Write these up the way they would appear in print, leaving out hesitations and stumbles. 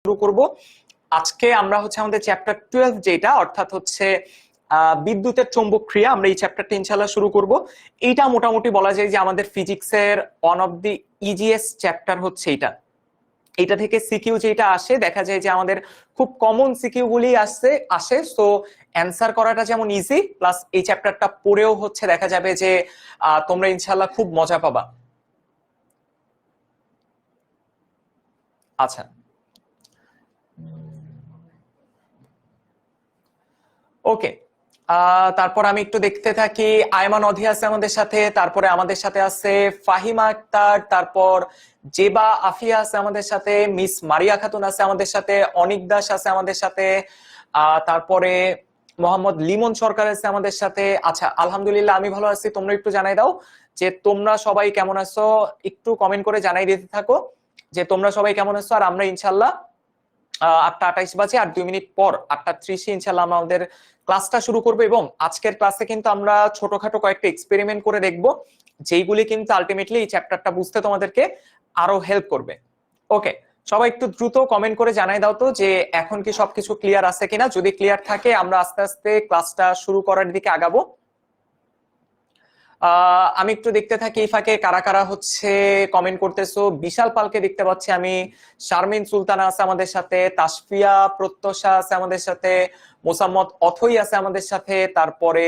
শুরু করব। আজকে আমরা হচ্ছে আমাদের চ্যাপ্টার 12 যেটা অর্থাৎ হচ্ছে বিদ্যুতের চৌম্বক ক্রিয়া, আমরা এই চ্যাপ্টারটা ইনশাআল্লাহ শুরু করব। এইটা মোটামুটি বলা যায় যে আমাদের ফিজিক্সের one of the easiest chapter হচ্ছে এটা। এটা থেকে সিকিউ যেটা আসে দেখা যায় যে আমাদের খুব কমন সিকিউ গুলি আসে, সো অ্যান্সার করাটা যেমন ইজি, প্লাস এই চ্যাপ্টারটা পড়েও হচ্ছে দেখা যাবে যে তোমরা ইনশাআল্লাহ খুব মজা পাবা। আচ্ছা, ওকে। তারপর আমি একটু দেখতে থাকি, আয়মান অধি আছে আমাদের সাথে, তারপরে আমাদের সাথে আছে ফাহিমা আক্তার, তারপর জেবা আফিয়া আছে আমাদের সাথে, মিস মারিয়া খাতুন আছে আমাদের সাথে, অনিক দাস আছে আমাদের সাথে, তারপরে মোহাম্মদ লিমন সরকার আছে আমাদের সাথে। আচ্ছা, আলহামদুলিল্লাহ আমি ভালো আছি, তোমরা একটু জানাই দাও যে তোমরা সবাই কেমন আছো, একটু কমেন্ট করে জানাই দিতে থাকো যে তোমরা সবাই কেমন আছো। আর আমরা ইনশাল্লাহ 8:28 বাজে আর 2 মিনিট পর 8:30 ইনশাল্লাহ আমাদের ক্লাসটা শুরু করবো। এবং আজকের ক্লাসে কিন্তু আমরা ছোটখাটো কয়েকটা এক্সপেরিমেন্ট করে দেখব, যেইগুলি কিন্তু আলটিমেটলি এই চ্যাপ্টারটা বুঝতে তোমাদেরকে আরো হেল্প করবে। ওকে, সবাই একটু দ্রুত কমেন্ট করে জানাই দাও তো যে এখন কি সবকিছু ক্লিয়ার আছে কিনা। যদি ক্লিয়ার থাকে আমরা আস্তে আস্তে ক্লাসটা শুরু করার দিকে আগাবো। আমি একটু দেখতে থাকি এই ফাঁকে কারা কারা হচ্ছে কমেন্ট করতেছো। বিশাল পালকে দেখতে পাচ্ছি আমি, শারমিন সুলতানা আছে আমাদের সাথে, তাসফিয়া প্রত্যাশা আছে আমাদের সাথে, মোসাম্মদ অথই আছে আমাদের সাথে, তারপরে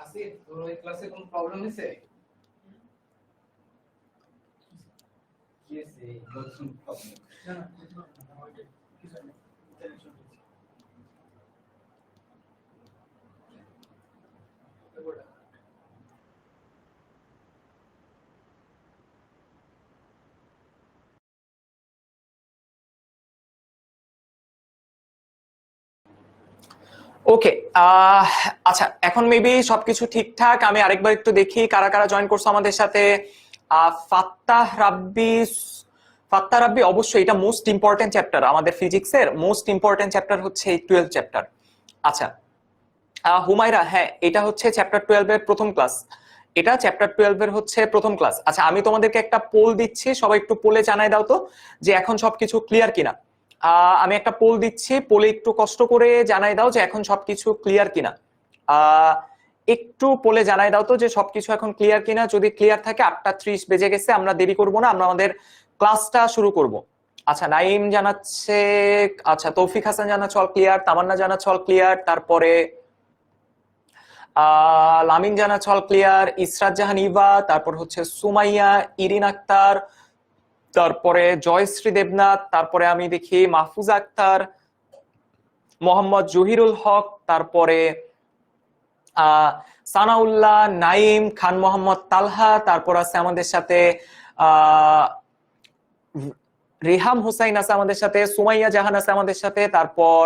আসিফ, তোর ওই ক্লাসে কোনো প্রবলেম হয়েছে? কি আছে নতুন প্রবলেম? না না, ওইটা কিছু না, টেনশন হচ্ছে। ওকে। আচ্ছা, এখন মেবি সবকিছু ঠিকঠাক। আমি আরেকবার একটু দেখি কারা কারা জয়েন করছো আমাদের সাথে। ফাত্তাহ রাব্বি, ফাত্তাহ রাব্বি অবশ্যই এটা মোস্ট ইম্পর্টেন্ট চ্যাপ্টার, আমাদের ফিজিক্সের মোস্ট ইম্পর্টেন্ট চ্যাপ্টার হচ্ছে এই 12 চ্যাপ্টার। আচ্ছা, হুমায়রা, হ্যাঁ এটা হচ্ছে চ্যাপ্টার 12 এর প্রথম ক্লাস, এটা চ্যাপ্টার 12 এর হচ্ছে প্রথম ক্লাস। আচ্ছা, আমি তোমাদেরকে একটা পোল দিচ্ছি, সবাই একটু পোলে জানাই দাও তো যে এখন সবকিছু ক্লিয়ার কিনা। আমি একটা পোল দিচ্ছি, পোলে একটু কষ্ট করে জানাই দাও যে এখন সবকিছু ক্লিয়ার কিনা। একটু পোলে জানাই দাও তো যে সবকিছু এখন ক্লিয়ার কিনা। যদি ক্লিয়ার থাকে, 8:30 বেজে গেছে, আমরা দেরি করব না, আমরা আমাদের ক্লাসটা শুরু করব। আচ্ছা, নাইম জানাচ্ছে, আচ্ছা তৌফিক হাসান জানাচ্ছে অল ক্লিয়ার, তামান্না জানাচ্ছে অল ক্লিয়ার, তারপরে লামিন জানাচ্ছে অল ক্লিয়ার, ইসরাত জাহান ইভা, তারপর হচ্ছে সুমাইয়া, ইরিন আক্তার, তারপরে জয়শ্রী দেবনাথ, তারপরে আমি দেখি মাহফুজা আক্তার, মোহাম্মদ জহিরুল হক, তারপরে সানাউল্লাহ, নাইম, খান মোহাম্মদ তালহা, তারপর আছে আমাদের সাথে রেহাম হুসাইন আছে আমাদের সাথে, সুমাইয়া জাহান আছে আমাদের সাথে, তারপর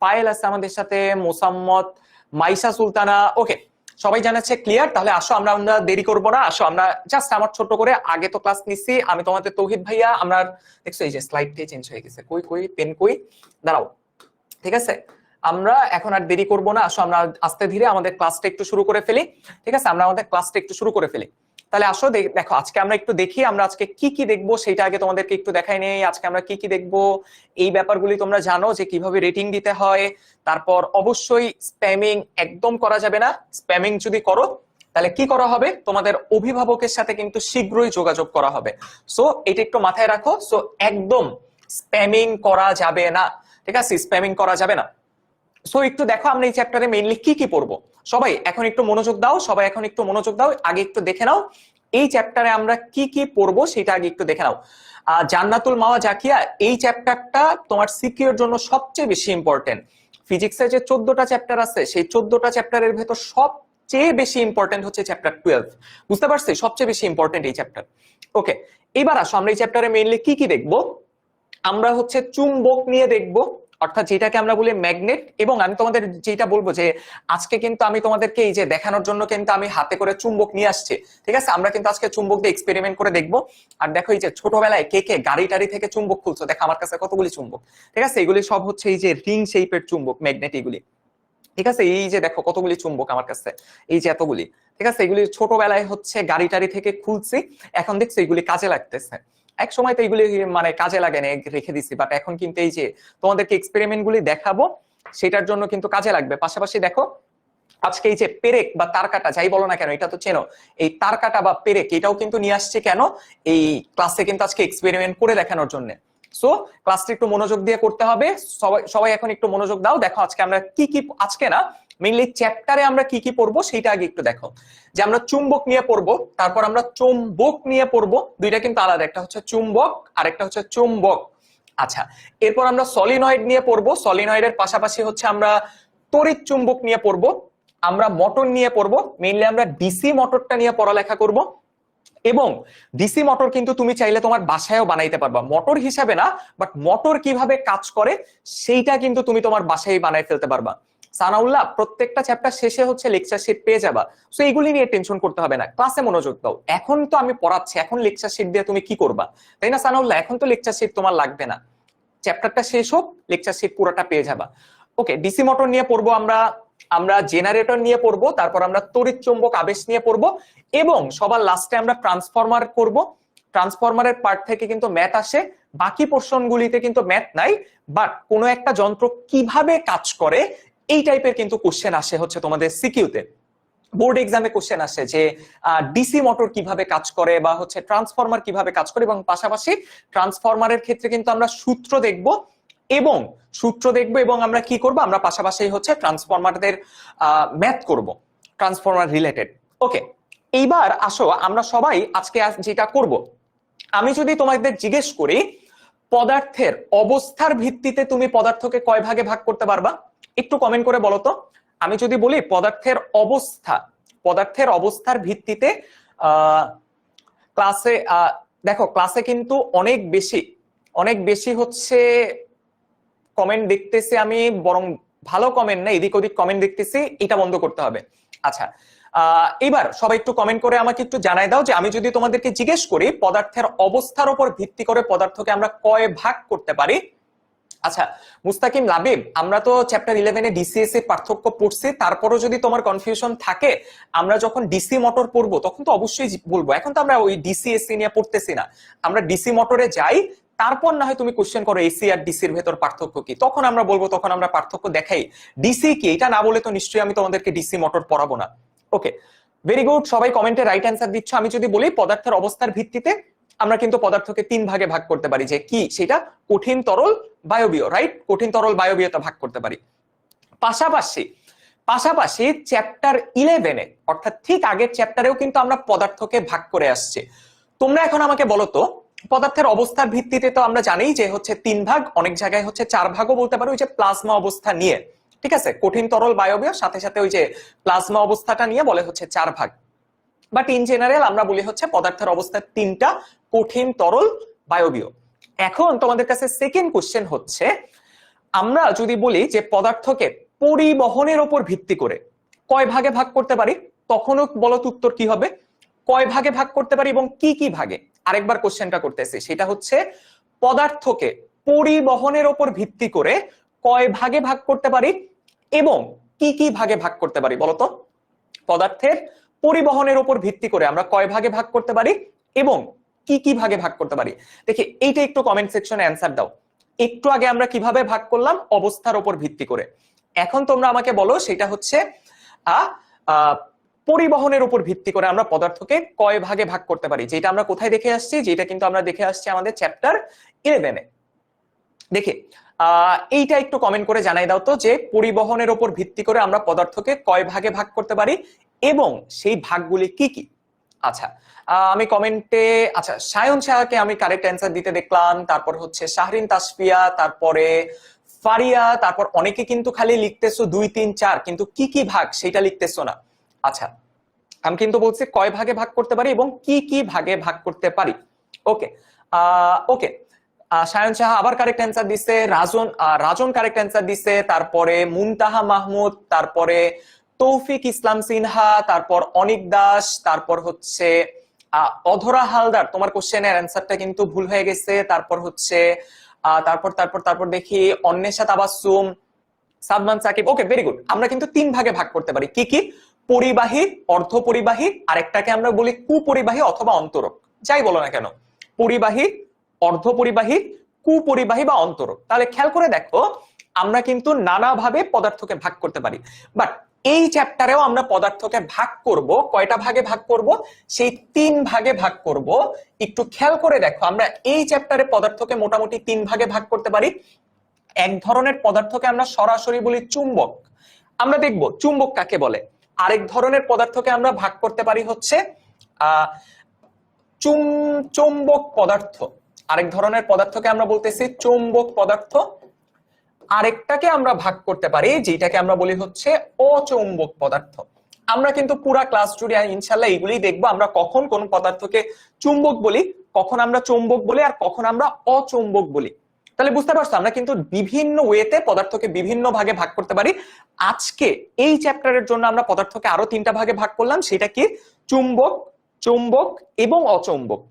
পায়েল আছে আমাদের সাথে, মোসাম্মদ, মাইসা সুলতানা। ওকে, সবাই জানাচ্ছে ক্লিয়ার। তাহলে আসো আমরা দেরি করব না, আসো আমরা জাস্ট আমার ছোট করে আগে তো ক্লাস নিছি আমি, তোমাদের তৌহিদ ভাইয়া, আমরা দেখছো এই যে স্লাইডটাই চেঞ্জ হয়ে গেছে, কই কই পেন কই, দাঁড়াও, ঠিক আছে। আমরা এখন আর দেরি করব না, আসো আমরা আস্তে ধীরে আমাদের ক্লাসটা একটু শুরু করে ফেলি, ঠিক আছে। আমরা আমাদের ক্লাসটা একটু শুরু করে ফেলি। তাহলে আসো দেখো আজকে আমরা একটু দেখি আমরা আজকে কি কি দেখবো, সেটা আগে তোমাদেরকে একটু দেখাই নেই। আজকে আমরা কি কি দেখবো এই ব্যাপারগুলি তোমরা জানো যে কিভাবে রেটিং দিতে হয়। তারপর অবশ্যই স্প্যামিং একদম করা যাবে না। স্প্যামিং যদি করো তাহলে কি করা হবে, তোমাদের অভিভাবকের সাথে কিন্তু শীঘ্রই যোগাযোগ করা হবে। সো এটা একটু মাথায় রাখো। সো একদম স্প্যামিং করা যাবে না, ঠিক আছে, স্প্যামিং করা যাবে না। সো একটু দেখো আমরা এই চ্যাপ্টারে মেইনলি কি কি পড়বো। সবাই এখন একটু মনোযোগ দাও, সবাই এখন একটু মনোযোগ দাও, আগে একটু দেখে নাও এই চ্যাপ্টারে আমরা কি কি পড়বো সেটা আগে একটু দেখে নাও। জান্নাতুল মাওয়া জাকিয়া এই চ্যাপ্টারটা তোমার সিকিউর জন্য সবচেয়ে বেশি ইম্পর্টেন্ট। ফিজিক্সের যে 14টা চ্যাপ্টার আছে সেই 14টা চ্যাপ্টারের ভেতর সবচেয়ে বেশি ইম্পর্টেন্ট হচ্ছে চ্যাপ্টার 12। বুঝতে পারছি, সবচেয়ে বেশি ইম্পর্টেন্ট এই চ্যাপ্টার। ওকে, এবার আসো আমরা এই চ্যাপ্টারে মেইনলি কি কি দেখবো। আমরা হচ্ছে চুম্বক নিয়ে দেখবো, অর্থাৎ যেটাকে আমরা বলি ম্যাগনেট। এবং আমি তোমাদের যেটা বলবো যে আজকে কিন্তু আমি তোমাদেরকে এই যে দেখানোর জন্য কিন্তু আমি হাতে করে চুম্বক নিয়ে আসছি, ঠিক আছে। আমরা কিন্তু আজকে চুম্বক দিয়ে এক্সপেরিমেন্ট করে দেখবো। আর দেখো এই যে ছোটবেলায় কে কে গাড়ি টাড়ি থেকে চুম্বক খুলছো, দেখো আমার কাছে কতগুলি চুম্বক, ঠিক আছে। এগুলি সব হচ্ছে এই যে রিং শেপের চুম্বক, ম্যাগনেট এগুলি, ঠিক আছে। এই যে দেখো কতগুলি চুম্বক আমার কাছে, এই যে এতগুলি, ঠিক আছে। এগুলি ছোটবেলায় হচ্ছে গাড়ি টাড়ি থেকে খুলছি, এখন দেখছো এগুলি কাজে লাগতেছে। এক সময় তো এগুলি মানে কাজে লাগে না, রেখে দিছি, বাট এখন কিন্তু এই যে তোমাদেরকে এক্সপেরিমেন্ট গুলি দেখাবো সেটার জন্য কিন্তু কাজে লাগবে। পাশাপাশি দেখো আজকে এই যে পেরেক বা তারকাটা যাই বলো না কেন, এটা তো চেনো, এই তারকাটা বা পেরেক এটাও কিন্তু নিয়ে আসছে কেন, এই ক্লাসে কিন্তু আজকে এক্সপেরিমেন্ট করে দেখানোর জন্য। সো ক্লাসটা একটু মনোযোগ দিয়ে করতে হবে। সবাই সবাই এখন একটু মনোযোগ দাও। দেখো আজকে আমরা কি কি, আজকে না মেইনলি চ্যাপ্টারে আমরা কি কি পড়বো সেটা আগে একটু দেখো। যে আমরা চুম্বক নিয়ে পড়বো, তারপর আমরা চৌম্বক নিয়ে পড়বো, দুইটা কিন্তু আলাদা, একটা হচ্ছে চুম্বক আর একটা হচ্ছে চুম্বক। আচ্ছা, এরপর আমরা সলিনয়েড নিয়ে পড়বো, সলিনয়েডের পাশাপাশি হচ্ছে আমরা তড়িৎ চুম্বক নিয়ে পড়বো, আমরা মোটর নিয়ে পড়বো, মেইনলি আমরা ডিসি মোটরটা নিয়ে পড়ালেখা করব। এবং ডিসি মোটর কিন্তু তুমি চাইলে তোমার বাসায়ও বানাইতে পারবা, মোটর হিসাবে না, বাট মোটর কিভাবে কাজ করে সেইটা কিন্তু তুমি তোমার বাসায় বানাই ফেলতে পারবা। সানাউল্লাহ প্রত্যেকটা চ্যাপ্টার শেষে হচ্ছে লেকচার শিট পেয়ে যাবা। সো এইগুলি নিয়ে টেনশন করতে হবে না, ক্লাসে মনোযোগ দাও। এখন তো আমি পড়াচ্ছি, এখন লেকচার শিট দিয়ে তুমি কি করবা, তাই না সানাউল্লাহ? এখন তো লেকচার শিট তোমার লাগবে না, চ্যাপ্টারটা শেষ হোক, লেকচার শিট পুরোটা পেয়ে যাবা। ওকে, ডিসি মোটর নিয়ে পড়বো আমরা, আমরা জেনারেটর নিয়ে পড়বো, তারপর আমরা তড়িৎ চুম্বক আবেশ নিয়ে পড়বো, এবং সবার লাস্টে আমরা ট্রান্সফরমার করব। ট্রান্সফরমারের পার্ট থেকে কিন্তু ম্যাথ আসে, বাকি পোর্শন গুলিতে কিন্তু ম্যাথ নাই, বাট কোনো একটা যন্ত্র কিভাবে কাজ করে এই টাইপের কিন্তু কোশ্চেন আসে হচ্ছে তোমাদের সিকিউতে, বোর্ড এক্সামে কোশ্চেন আসে যে ডিসি মোটর কিভাবে কাজ করে বা হচ্ছে ট্রান্সফরমার কিভাবে কাজ করে। এবং পাশাপাশি ট্রান্সফরমারের ক্ষেত্রে কিন্তু আমরা সূত্র দেখব এবং আমরা কি করব, আমরা পাশাপাশি হচ্ছে ট্রান্সফরমারদের ম্যাথ করব, ট্রান্সফরমার রিলেটেড। ওকে, এইবার আসো আমরা সবাই আজকে যেটা করব, আমি যদি তোমাদের জিজ্ঞেস করি পদার্থের অবস্থার ভিত্তিতে তুমি পদার্থকে কয় ভাগে ভাগ করতে পারবা, একটু কমেন্ট করে বলো তো। আমি যদি বলি পদার্থের অবস্থার ভিত্তিতে ক্লাসে দেখো ক্লাসে কিন্তু অনেক বেশি হচ্ছে কমেন্ট দেখতেছি আমি, বরং ভালো কমেন্ট না, এদিক ওদিক কমেন্ট দেখতেছি, এটা বন্ধ করতে হবে। আচ্ছা, এবার সবাই একটু কমেন্ট করে আমাকে একটু জানাই দাও যে আমি যদি তোমাদেরকে জিজ্ঞেস করি পদার্থের অবস্থার উপর ভিত্তি করে পদার্থকে আমরা কয় ভাগ করতে পারি। আচ্ছা মুস্তাকিম লাবিব, আমরা তো চ্যাপ্টার 11 এ ডিসিএস এর পার্থক্য পড়ছি, তারপরও যদি তোমার কনফিউশন থাকে আমরা যখন ডিসি মোটর পড়বো তখন তো অবশ্যই বলবো। এখন তো আমরা ওই ডিসিএস নিয়ে পড়তেছি না, আমরা ডিসি মোটরে যাই, তারপর না হয় তুমি কোশ্চেন করো এসি আর ডিসির ভেতর পার্থক্য কি, তখন আমরা বলবো, তখন আমরা পার্থক্য দেখাই। ডিসি কি এটা না বলে তো নিশ্চয়ই আমি তোমাদেরকে ডিসি মোটর পড়াবো না। ওকে, ভেরি গুড, সবাই কমেন্টে রাইট অ্যান্সার দিচ্ছ। আমি যদি বলি পদার্থের অবস্থার ভিত্তিতে আমরা কিন্তু পদার্থকে 3 ভাগে ভাগ করতে পারি, যে কি সেটা কঠিন, তরল, বায়বীয়, রাইট? কঠিন, তরল, বায়বীয়তে ভাগ করতে পারি। পাশাপাশি পাশাপাশি চ্যাপ্টার 11-এ অর্থাৎ ঠিক আগের চ্যাপ্টারেও কিন্তু আমরা পদার্থকে ভাগ করে আসছি। তোমরা এখন আমাকে বলো তো, পদার্থের অবস্থার ভিত্তিতে তো আমরা জানি যে হচ্ছে 3 ভাগ, অনেক জায়গায় হচ্ছে 4 ভাগও বলতে পারো, ওই যে প্লাজমা অবস্থা নিয়ে, ঠিক আছে? কঠিন, তরল, বায়বীয়, সাথে সাথে ওই যে প্লাজমা অবস্থাটা নিয়ে বলে হচ্ছে 4 ভাগ। বাট ইন জেনারেল আমরা বলি হচ্ছে পদার্থের অবস্থা 3টা, কঠিন, তরল, বায়বীয়। এখন তোমাদের কাছে সেকেন্ড কোশ্চেন হচ্ছে, আমরা যদি বলি যে পদার্থকে পরিবহনের উপর ভিত্তি করে কয় ভাগে ভাগ করতে পারি, তখনও বলো তো উত্তর কি হবে? কয় ভাগে ভাগ করতে পারি এবং কি কি ভাগে? আরেকবার কোশ্চেনটা করতেছি, সেটা হচ্ছে পদার্থকে পরিবহনের উপর ভিত্তি করে কয় ভাগে ভাগ করতে পারি এবং কি কি ভাগে ভাগ করতে পারি বলো তো? পদার্থের পরিবহনের উপর ভিত্তি করে আমরা কয় ভাগে ভাগ করতে পারি এবং কি কি ভাগে ভাগ করতে পারি? দেখি এইটা একটু কমেন্ট সেকশনে অ্যান্সার দাও। একটু আগে আমরা কিভাবে ভাগ করলাম? অবস্থার উপর ভিত্তি করে। এখন তোমরা আমাকে বলো সেটা হচ্ছে পরিবহনের উপর ভিত্তি করে আমরা পদার্থকে কয় ভাগে ভাগ করতে পারি, যেটা আমরা কোথায় দেখে আসছি? যেটা কিন্তু আমরা দেখে আসছি আমাদের চ্যাপ্টার 11-এ। দেখে এইটা একটু কমেন্ট করে জানাই দাও তো, যে পরিবহনের উপর ভিত্তি করে আমরা পদার্থকে কয় ভাগে ভাগ করতে পারি এবং সেই ভাগগুলি কি কি? আচ্ছা, আমি কমেন্টে, আচ্ছা সায়ন শাহকে আমি কারেক্ট অ্যান্সার দিতে দেখলাম, তারপর হচ্ছে শাহরিন তাসফিয়া, তারপরে ফারিয়া, তারপর অনেকে কিন্তু খালি লিখতেছো 2, 3, 4, কিন্তু কি কি ভাগ সেটা লিখতেছো না। আচ্ছা, আমি কিন্তু বলছি কয় ভাগে ভাগ করতে পারি এবং কি কি ভাগে ভাগ করতে পারি। ওকে, ওকে, সায়ন শাহ আবার কারেক্ট অ্যান্সার দিছে, রাজন কারেক্ট অ্যান্সার দিছে, তারপরে মুনতাহা মাহমুদ, তারপরে তৌফিক ইসলাম সিনহা, তারপর অনিক দাস, তারপর হচ্ছে অধরা হালদার, তোমার কোশ্চেনের অ্যান্সারটা কিন্তু ভুল হয়ে গেছে। তারপর হচ্ছে তারপর তারপর তারপর দেখি অন্বেষা তাবাসসুম, সাদমান সাকিব। ওকে, ভেরি গুড। আমরা কিন্তু 3 ভাগে ভাগ করতে পারি। কি কি? পরিবাহী, অর্ধপরিবাহী, আরেকটাকে আমরা বলি কুপরিবাহী অথবা অন্তরক, যাই বলো না কেন, পরিবাহী, অর্ধপরিবাহী, কুপরিবাহী বা অন্তরক। তাহলে খেয়াল করে দেখো, আমরা কিন্তু নানাভাবে পদার্থকে ভাগ করতে পারি। বাট এই চ্যাপ্টারেও আমরা পদার্থকে ভাগ করব, কয়টা ভাগে ভাগ করব? সেই 3 ভাগে ভাগ করব। একটু খেয়াল করে দেখো, আমরা এই চ্যাপ্টারে পদার্থকে মোটামুটি 3 ভাগে ভাগ করতে পারি। এক ধরনের পদার্থকে আমরা সরাসরি বলি চুম্বক, আমরা দেখব চুম্বক কাকে বলে। আরেক ধরনের পদার্থকে আমরা ভাগ করতে পারি হচ্ছে চুম্বক পদার্থ। আরেক ধরনের পদার্থকে আমরা বলতেছি চুম্বক পদার্থ। আরেকটাকে আমরা ভাগ করতে পারি যেটাকে আমরা বলি হচ্ছে অচৌম্বক পদার্থ। আমরা কিন্তু পুরা ক্লাস জুড়ে ইনশাল্লাহ এইগুলি দেখবো, আমরা কখন কোন পদার্থকে চুম্বক বলি, কখন আমরা চৌম্বক বলি, আর কখন আমরা অচৌম্বক বলি। তাহলে বুঝতে পারছো, আমরা কিন্তু বিভিন্ন ওয়েতে পদার্থকে বিভিন্ন ভাগে ভাগ করতে পারি। আজকে এই চ্যাপ্টারের জন্য আমরা পদার্থকে আরো 3টা ভাগে ভাগ করলাম, সেটা কি? চুম্বক, চৌম্বক এবং অচৌম্বক।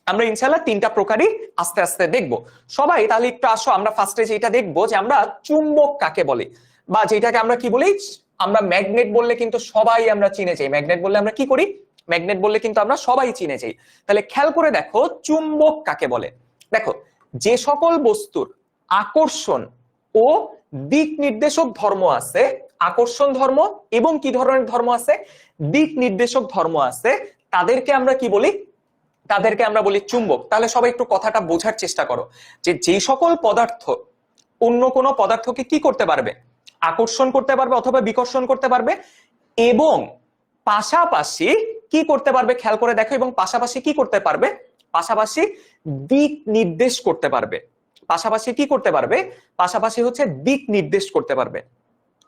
আমরা ইনশাআল্লাহ 3টা প্রকারই আস্তে আস্তে দেখব। সবাই তাহলে একটু আসো, আমরা ফার্স্টে যেটা দেখবো যে আমরা চুম্বক কাকে বলি, বা যেটাকে আমরা কি বলি, আমরা ম্যাগনেট বললে কিন্তু সবাই আমরা চিনে যাই। ম্যাগনেট বললে আমরা কি করি? ম্যাগনেট বললে কিন্তু আমরা সবাই চিনে যাই। তাহলে খেয়াল করে দেখো চুম্বক কাকে বলে। দেখো, যে সকল বস্তুর আকর্ষণ ও দিক নির্দেশক ধর্ম আছে, আকর্ষণ ধর্ম এবং কি ধরনের ধর্ম আছে? দিক নির্দেশক ধর্ম আছে, তাদেরকে আমরা কি বলি? তাদেরকে আমরা বলি চুম্বক। তাহলে সবাই একটু কথাটা বোঝার চেষ্টা করো, যে সকল পদার্থ অন্য কোনো পদার্থকে কি করতে পারবে? আকর্ষণ করতে পারবে অথবা বিকর্ষণ করতে পারবে, এবং পাশাপাশি কি করতে পারবে? খেয়াল করে দেখো, এবং পাশাপাশি কি করতে পারবে? পাশাপাশি দিক নির্দেশ করতে পারবে। পাশাপাশি কি করতে পারবে? পাশাপাশি হচ্ছে দিক নির্দেশ করতে পারবে।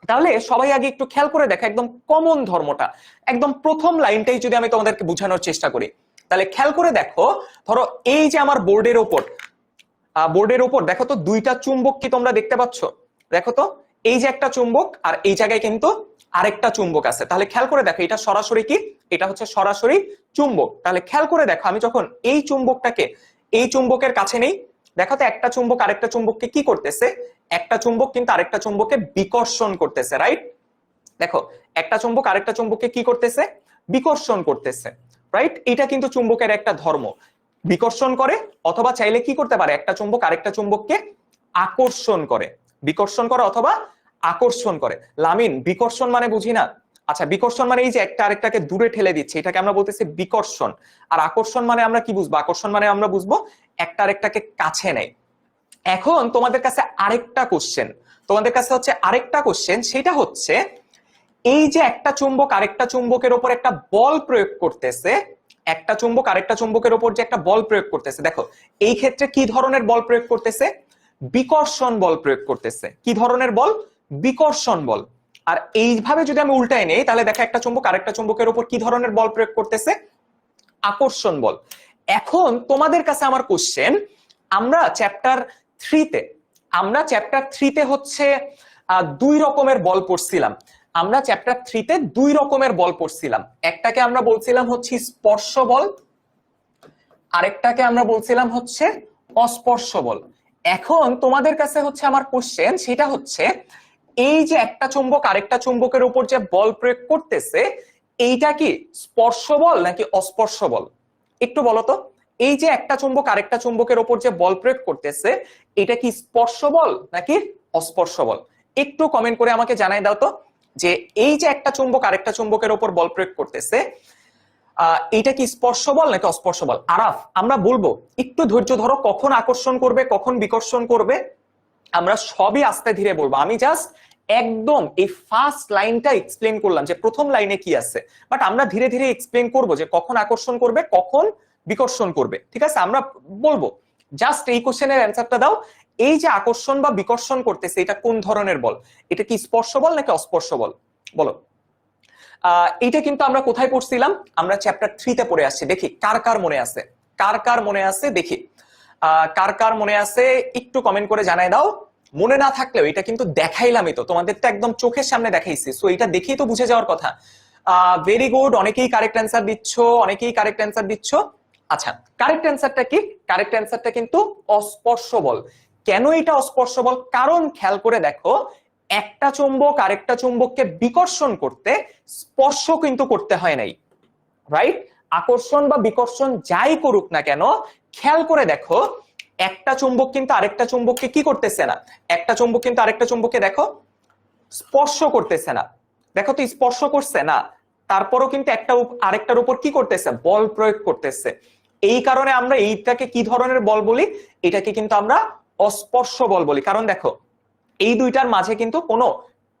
তাহলে সবাই আগে একটু খেয়াল করে দেখো একদম কমন ধর্মটা, একদম প্রথম লাইনটাই যদি আমি তোমাদেরকে বোঝানোর চেষ্টা করি, তাহলে খেয়াল করে দেখো, ধরো এই যে আমার বোর্ডের ওপর দেখো তো 2টা চুম্বক কি তোমরা দেখতে পাচ্ছ? দেখো তো, এই যে একটা চুম্বক আর এই জায়গায় কিন্তু আরেকটা চুম্বক আছে। তাহলে খেয়াল করে দেখো, এটা সরাসরি কি? এটা হচ্ছে সরাসরি চুম্বক। তাহলে খেয়াল করে দেখো, আমি যখন এই চুম্বকটাকে এই চুম্বকের কাছে নেই, দেখো তো একটা চুম্বক আরেকটা চুম্বককে কি করতেছে? একটা চুম্বক কিন্তু আরেকটা চুম্বককে বিকর্ষণ করতেছে, রাইট? দেখো, একটা চুম্বক আরেকটা চুম্বককে কি করতেছে? বিকর্ষণ করতেছে, রাইট? এটা কিন্তু চুম্বকের একটা ধর্ম, বিকর্ষণ করে, অথবা চাইলে কি করতে পারে? একটা চুম্বক আরেকটা চুম্বককে আকর্ষণ করে, বিকর্ষণ করে অথবা আকর্ষণ করে। লামিন, বিকর্ষণ মানে বুঝি না, আচ্ছা, বিকর্ষণ মানে এই যে একটা আরেকটাকে দূরে ঠেলে দিচ্ছে, এটাকে আমরা বলতেছি বিকর্ষণ। আর আকর্ষণ মানে আমরা কি বুঝবো? আকর্ষণ মানে আমরা বুঝবো একটা আরেকটাকে কাছে নেয়। এখন তোমাদের কাছে আরেকটা কোশ্চেন, সেটা হচ্ছে এই যে একটা চুম্বক আরেকটা চুম্বকের উপর একটা বল প্রয়োগ করতেছে, একটা চুম্বক আরেকটা চুম্বকের উপর যে একটা বল প্রয়োগ করতেছে, দেখো এই ক্ষেত্রে কি ধরনের বল প্রয়োগ করতেছে? বিকর্ষণ বল প্রয়োগ করতেছে। কি ধরনের বল? বিকর্ষণ বল। আর এইভাবে যদি আমি উল্টায় নেই, তাহলে দেখো একটা চুম্বক আরেকটা চুম্বকের উপর কি ধরনের বল প্রয়োগ করতেছে? আকর্ষণ বল। এখন তোমাদের কাছে আমার কোশ্চেন, আমরা চ্যাপ্টার 3 তে হচ্ছে দুই রকমের বল পড়ছিলাম। একটাকে আমরা বলছিলাম হচ্ছে স্পর্শ বল, আরেকটাকে আমরা বলছিলাম হচ্ছে অস্পর্শ বল। এখন তোমাদের কাছে হচ্ছে আমার কোশ্চেন, সেটা হচ্ছে এই যে একটা চুম্বক আরেকটা চুম্বকের উপর যে বল প্রয়োগ করতেছে, এইটা কি স্পর্শ বল নাকি অস্পর্শ বল? একটু বলো তো, এই যে একটা চুম্বক আরেকটা চুম্বকের উপর যে বল প্রয়োগ করতেছে, এটা কি স্পর্শ বল নাকি অস্পর্শ বল? একটু কমেন্ট করে আমাকে জানাই দাও তো, যে এই যে একটা চুম্বক আরেকটা চুম্বকের উপর বল প্রয়োগ করতেছে, এটা কি স্পর্শ বল নাকি অস্পর্শ বল? আরাফ, আমরা বলবো, একটু ধৈর্য ধরো, কখন আকর্ষণ করবে কখন বিকর্ষণ করবে আমরা সবই আস্তে ধীরে বলবো। আমি জাস্ট একদম এই ফার্স্ট লাইনটা এক্সপ্লেন করলাম যে প্রথম লাইনে কি আছে, বাট আমরা ধীরে ধীরে এক্সপ্লেন করবো যে কখন আকর্ষণ করবে কখন বিকর্ষণ করবে। ঠিক আছে, আমরা বলবো জাস্ট এই কোশ্চেনের অ্যান্সারটা দাও, এই যে আকর্ষণ বা বিকর্ষণ করতেছে এটা কোন ধরনের বল? এটা কি স্পর্শ বল নাকি অস্পর্শ বল? বলো। এটা কিন্তু আমরা কোথায় পড়ছিলাম? আমরা চ্যাপ্টার 3 তে পড়ে আসছি। দেখি কার কার মনে আছে, দেখি কার কার মনে আছে, একটু কমেন্ট করে জানাই দাও। মনে না থাকলেও এটা কিন্তু দেখাইলামই তো, তোমাদের তো একদম চোখের সামনে দেখাইছি, সো এটা দেখেই তো বুঝে যাওয়ার কথা। ভেরি গুড, অনেকেই কারেক্ট অ্যান্সার দিচ্ছ। আচ্ছা, কারেক্ট অ্যান্সারটা কি? কারেক্ট অ্যান্সারটা কিন্তু অস্পর্শ বল। কেন এটা অস্পর্শ বল? কারণ খেয়াল করে দেখো, একটা চুম্বক আরেকটা চুম্বককে বিকর্ষণ করতে স্পর্শ কিন্তু করতে হয় নাই, রাইট? আকর্ষণ বা বিকর্ষণ যাই করুক না কেন, খেয়াল করে দেখো একটা চুম্বক কিন্তু আরেকটা চুম্বককে কি করতেছে না, একটা চুম্বক কিন্তু আরেকটা চুম্বককে দেখো স্পর্শ করতেছে না। দেখো তো, স্পর্শ করছে না, তারপরও কিন্তু একটা আরেকটার উপর কি করতেছে? বল প্রয়োগ করতেছে। এই কারণে আমরা এইটাকে কি ধরনের বল বলি? এটাকে কিন্তু আমরা অস্পর্শ বল বলি। কারণ দেখো এই দুইটার মাঝে কিন্তু কোনো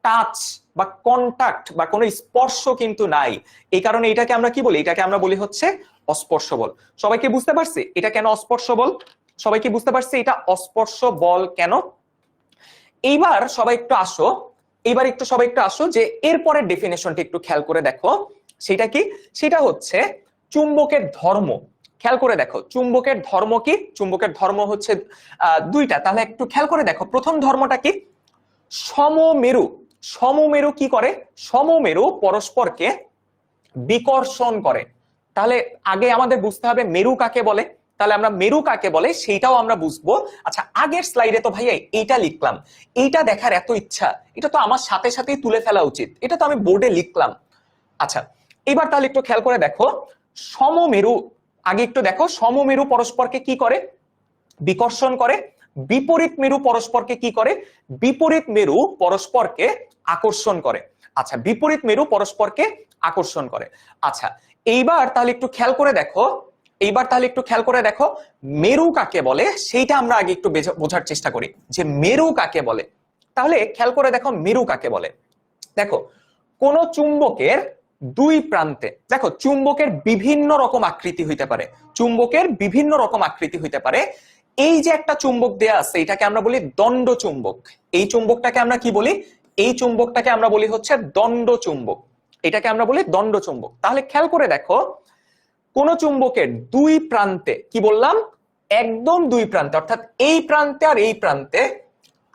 টাচ বা কন্টাক্ট বা কোনো স্পর্শ কিন্তু নাই, এই কারণে এটাকে আমরা কি বলি? এটাকে আমরা বলি হচ্ছে অস্পর্শ বল। সবাইকে বুঝতে পারছি এটা কেন অস্পর্শ বল? সবাইকে বুঝতে পারছি এটা অস্পর্শ বল কেন? এইবার সবাই একটু আসো যে এরপরের ডেফিনেশনটা একটু খেয়াল করে দেখো, সেটা কি? সেটা হচ্ছে চুম্বকের ধর্ম। খেয়াল করে দেখো চুম্বকের ধর্ম কি? চুম্বকের ধর্ম হচ্ছে দুইটা। তাহলে একটু খেয়াল করে দেখো, প্রথম ধর্মটা কি? সমমেরু। সমমেরু কি করে? সমমেরু পরস্পরকে বিকর্ষণ করে। তাহলে আগে আমাদের বুঝতে হবে মেরু কাকে বলে। তাহলে আমরা মেরু কাকে বলে সেইটাও আমরা বুঝবো। আচ্ছা, আগের স্লাইডে তো ভাইয়া এইটা লিখলাম, এইটা দেখার এত ইচ্ছা, এটা তো আমার সাথে সাথেই তুলে ফেলা উচিত, এটা তো আমি বোর্ডে লিখলাম। আচ্ছা, এবার তাহলে একটু খেয়াল করে দেখো, সমমেরু, আগে একটু দেখো সমমেরু পরস্পরকে কি করে? বিকর্ষণ করে। বিপরীত মেরু পরস্পরকে কি করে? বিপরীত মেরু পরস্পরকে আকর্ষণ করে। আচ্ছা, বিপরীত মেরু পরস্পরকে আকর্ষণ করে। আচ্ছা, এইবার তাহলে একটু খেয়াল করে দেখো মেরু কাকে বলে সেইটা আমরা আগে একটু বোঝার চেষ্টা করি যে মেরু কাকে বলে। তাহলে খেয়াল করে দেখো মেরু কাকে বলে। দেখো কোন চুম্বকের দুই প্রান্তে, দেখো চুম্বকের বিভিন্ন রকম আকৃতি হইতে পারে, এই যে একটা চুম্বক দেয়া আছে এটাকে আমরা বলি দণ্ড চুম্বক। এই চুম্বকটাকে আমরা কি বলি? এই চুম্বকটাকে আমরা বলি হচ্ছে দণ্ড চুম্বক, এটাকে আমরা বলি দণ্ড চুম্বক। তাহলে খেয়াল করে দেখো কোন চুম্বকের দুই প্রান্তে, কি বললাম? একদম দুই প্রান্তে, অর্থাৎ এই প্রান্তে আর এই প্রান্তে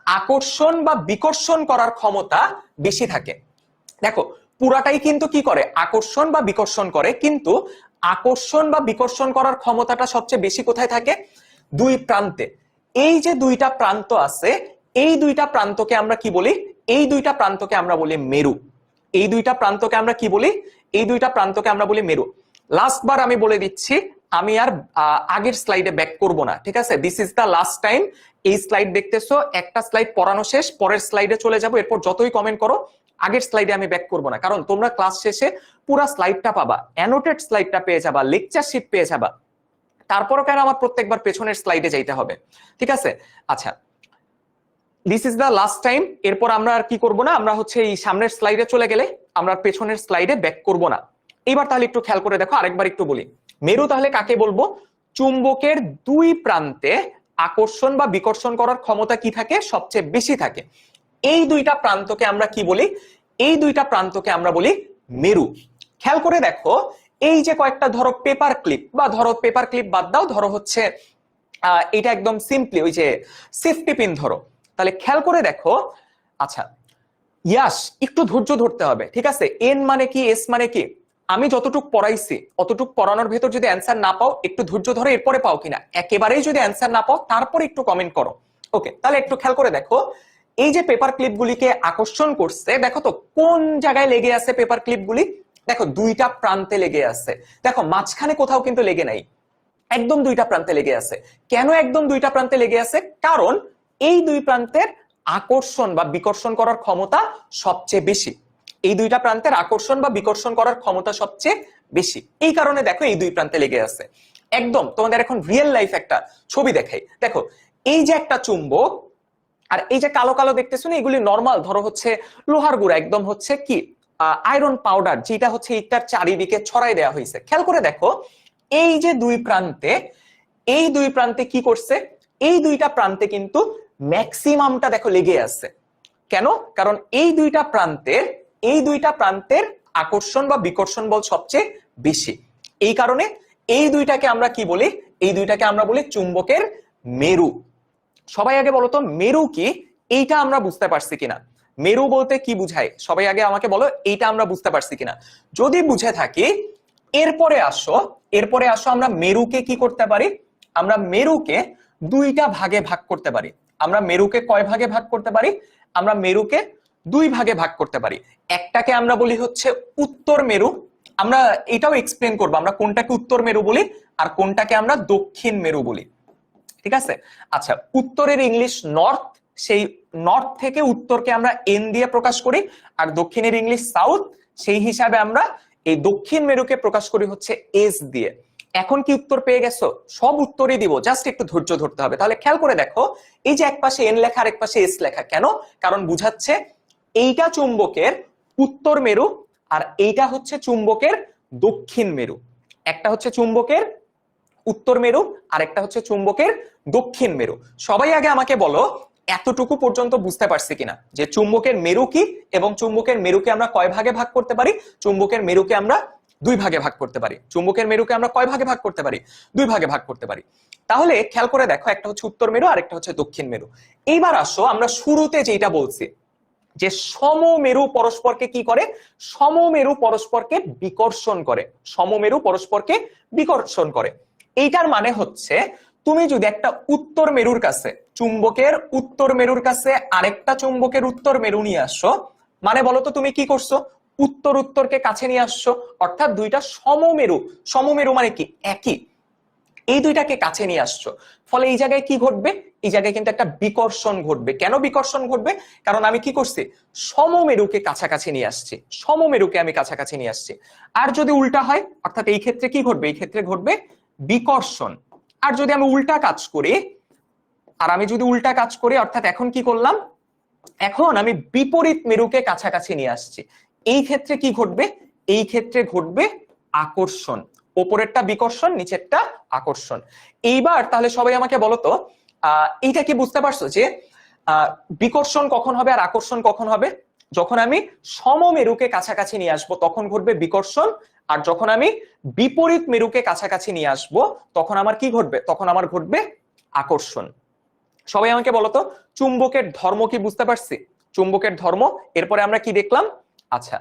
আকর্ষণ বা বিকর্ষণ করার ক্ষমতা বেশি থাকে। দেখো পুরাটাই কিন্তু কি করে? আকর্ষণ বা বিকর্ষণ করে, কিন্তু আকর্ষণ বা বিকর্ষণ করার ক্ষমতাটা সবচেয়ে বেশি কোথায় থাকে? দুই প্রান্তে। এই যে দুইটা প্রান্ত আছে, এই দুইটা প্রান্তকে আমরা কি বলি? এই দুইটা প্রান্তকে আমরা বলি মেরু। এই দুইটা প্রান্তকে আমরা কি বলি? এই দুইটা প্রান্তকে আমরা বলি মেরু। লাস্ট বার আমি বলে দিচ্ছি, আমি আর আগের স্লাইডে ব্যাক করব না, ঠিক আছে? This is the last time. এই স্লাইড দেখতেছো, একটা স্লাইড পড়ানো শেষ, পরের স্লাইডে চলে যাব, এরপর যতই কমেন্ট করো আগের স্লাইডে আমি ব্যাক করব না, কারণ তোমরা ক্লাস শেষে পুরো স্লাইডটা পাবা, অ্যানোটেড স্লাইডটা পেয়ে যাবা, লেকচার শিট পেয়ে যাবা। তারপরও কেন আমার প্রত্যেকবার পেছনের স্লাইডে যাইতে হবে? ঠিক আছে, আচ্ছা this is the last time. এরপর আমরা আর কি করব না, আমরা হচ্ছে এই সামনের স্লাইডে চলে গেলে আমরা পেছনের স্লাইডে ব্যাক করব না। এবার তাহলে একটু খেয়াল করে দেখো, আরেকবার একটু বলি। মেরু তাহলে কাকে বলবো? চুম্বকের দুই প্রান্তে আকর্ষণ বা বিকর্ষণ করার ক্ষমতা কি থাকে? সবচেয়ে বেশি থাকে। এই দুইটা প্রান্তকে আমরা কি বলি? এই দুইটা প্রান্তকে আমরা বলি মেরু। খেয়াল করে দেখো, এই যে কয়েকটা ধরো পেপার ক্লিপ, বা ধরো পেপার ক্লিপ বাদ দাও, ধরো হচ্ছে এটা একদম সিম্পলি ওই যে সেফটি পিন ধরো, তাহলে খেয়াল করে দেখো। আচ্ছা ইয়াস, একটু ধৈর্য ধরতে হবে, ঠিক আছে? এন মানে কি, এস মানে কি, আমি যতটুক পড়াইছি অতটুক পড়ানোর ভেতর যদি অ্যান্সার না পাও একটু ধৈর্য ধরো, এরপরে পাও কিনা। একেবারেই যদি অ্যান্সার না পাও তারপরে একটু কমেন্ট করো। ওকে, তাহলে একটু খেয়াল করে দেখো, এই যে পেপার ক্লিপ গুলিকে আকর্ষণ করছে, দেখো তো কোন জায়গায় লেগে আছে পেপার ক্লিপ গুলি। দেখো দুইটা প্রান্তে লেগে আছে, দেখো মাঝখানে কোথাও কিন্তু লেগে নাই, একদম দুইটা প্রান্তে লেগে আছে। কেন একদম দুইটা প্রান্তে লেগে আছে? কারণ এই দুই প্রান্তের আকর্ষণ বা বিকর্ষণ করার ক্ষমতা সবচেয়ে বেশি। এই দুইটা প্রান্তের আকর্ষণ বা বিকর্ষণ করার ক্ষমতা সবচেয়ে বেশি, এই কারণে দেখো এই দুই প্রান্তে লেগে আছে। একদম তোমাদের এখন রিয়েল লাইফ একটা ছবি দেখাই। দেখো এই যে একটা চুম্বক, আর এই যে কালো কালো দেখতেছো না, এগুলি নরমাল ধরো হচ্ছে লোহার গুঁড়া, একদম হচ্ছে কি আয়রন পাউডার, যেটা হচ্ছে ইটার চারিদিকে ছড়াই দেওয়া হয়েছে। খেয়াল করে দেখো, এই যে দুই প্রান্তে, এই দুই প্রান্তে কি করছে? এই দুইটা প্রান্তে কিন্তু ম্যাক্সিমামটা দেখো লেগে আছে। কেন? কারণ এই দুইটা প্রান্তের আকর্ষণ বা বিকর্ষণ বল সবচেয়ে বেশি। এই কারণে এই দুইটাকে আমরা কি বলি? এই দুইটাকে আমরা বলি চুম্বকের মেরু। সবাই আগে বলো তো মেরু কি, এইটা আমরা বুঝতে পারছি কিনা? মেরু বলতে কি বুঝায় সবাই আগে আমাকে বলো, এইটা আমরা বুঝতে পারছি কিনা। যদি বুঝে থাকি এরপরে আসো আমরা মেরুকে কি করতে পারি? আমরা মেরুকে দুইটা ভাগে ভাগ করতে পারি। আমরা মেরুকে কয় ভাগে ভাগ করতে পারি? আমরা মেরুকে দুই ভাগে ভাগ করতে পারি। একটাকে আমরা বলি হচ্ছে উত্তর মেরু, আমরা এটাও এক্সপ্লেন করবো আমরা কোনটাকে উত্তর মেরু বলি আর কোনটাকে আমরা দক্ষিণ মেরু বলি। ঠিক আছে, আচ্ছা উত্তরের ইংলিশ নর্থ, সেই নর্থ থেকে উত্তরকে আমরা এন দিয়ে প্রকাশ করি, আর দক্ষিণের ইংলিশ সাউথ, সেই হিসাবে আমরা এই দক্ষিণ মেরুকে প্রকাশ করি হচ্ছে এস দিয়ে। এখন কি উত্তর পেয়ে গেছো? সব উত্তরই দিব, জাস্ট একটু ধৈর্য ধরতে হবে। তাহলে খেয়াল করে দেখো, এই যে এক পাশে এন লেখা আর এক পাশে এস লেখা, কেন? কারণ বুঝাচ্ছে এইটা চুম্বকের উত্তর মেরু আর এইটা হচ্ছে চুম্বকের দক্ষিণ মেরু। একটা হচ্ছে চুম্বকের উত্তর মেরু আর একটা হচ্ছে চুম্বকের দক্ষিণ মেরু। সবাই আগে আমাকে বলো এতটুকু পর্যন্ত বুঝতে পারছি কিনা যে চুম্বকের মেরু কি এবং চুম্বকের মেরুকে আমরা কয় ভাগে ভাগ করতে পারি? চুম্বকের মেরুকে আমরা দুই ভাগে ভাগ করতে পারি। চুম্বকের মেরুকে আমরা কয় ভাগে ভাগ করতে পারি? দুই ভাগে ভাগ করতে পারি। তাহলে খেয়াল করে দেখো, একটা হচ্ছে উত্তর মেরু আর একটা হচ্ছে দক্ষিণ মেরু। এইবার আসো আমরা শুরুতে যেটা বলছি যে সমমেরু পরস্পরকে কি করে? সমমেরু পরস্পরকে বিকর্ষণ করে। সমমেরু পরস্পরকে বিকর্ষণ করে। এইটার মানে হচ্ছে তুমি যদি একটা উত্তর মেরুর কাছে, চুম্বকের উত্তর মেরুর কাছে আরেকটা চুম্বকের উত্তর মেরু নিয়ে আসছো, মানে বলতো তুমি কি করছো? উত্তর উত্তরকে কাছে নিয়ে আসছো, অর্থাৎ দুইটা সমমেরু। সমমেরু মানে কি? একই। এই দুইটাকে কাছে নিয়ে আসছো, ফলে এই জায়গায় কি ঘটবে? এই জায়গায় কিন্তু একটা বিকর্ষণ ঘটবে। কেন বিকর্ষণ ঘটবে? কারণ আমি কি করছি? সমমেরুকে কাছাকাছি নিয়ে আসছি, সমমেরুকে আমি কাছাকাছি নিয়ে আসছি। আর যদি উল্টা হয়, অর্থাৎ এই ক্ষেত্রে কি ঘটবে? এই ক্ষেত্রে ঘটবে বিকর্ষণ। আর যদি আমি উল্টা কাজ করি, অর্থাৎ এখন কি করলাম? এখন আমি বিপরীত মেরুকে কাছাকাছি নিয়ে আসছি। এই ক্ষেত্রে কি ঘটবে? এই ক্ষেত্রে ঘটবে আকর্ষণ। উপরেরটা বিকর্ষণ, নিচেরটা আকর্ষণ। এইবার তাহলে সবাই আমাকে বলো তো, এইটা কি বুঝতে পারছো যে বিকর্ষণ কখন হবে আর আকর্ষণ কখন হবে? যখন আমি সমমেরুকে কাছাকাছি নিয়ে আসবো তখন ঘটবে বিকর্ষণ, আর যখন আমি বিপরীত মেরুকে কাছাকাছি নিয়ে আসবো তখন আমার কি ঘটবে? তখন আমার ঘটবে আকর্ষণ। সবাই আমাকে বলতো চুম্বকের ধর্ম কি বুঝতে পারছি? চুম্বকের ধর্ম। এরপরে আমরা কি দেখলাম? আচ্ছা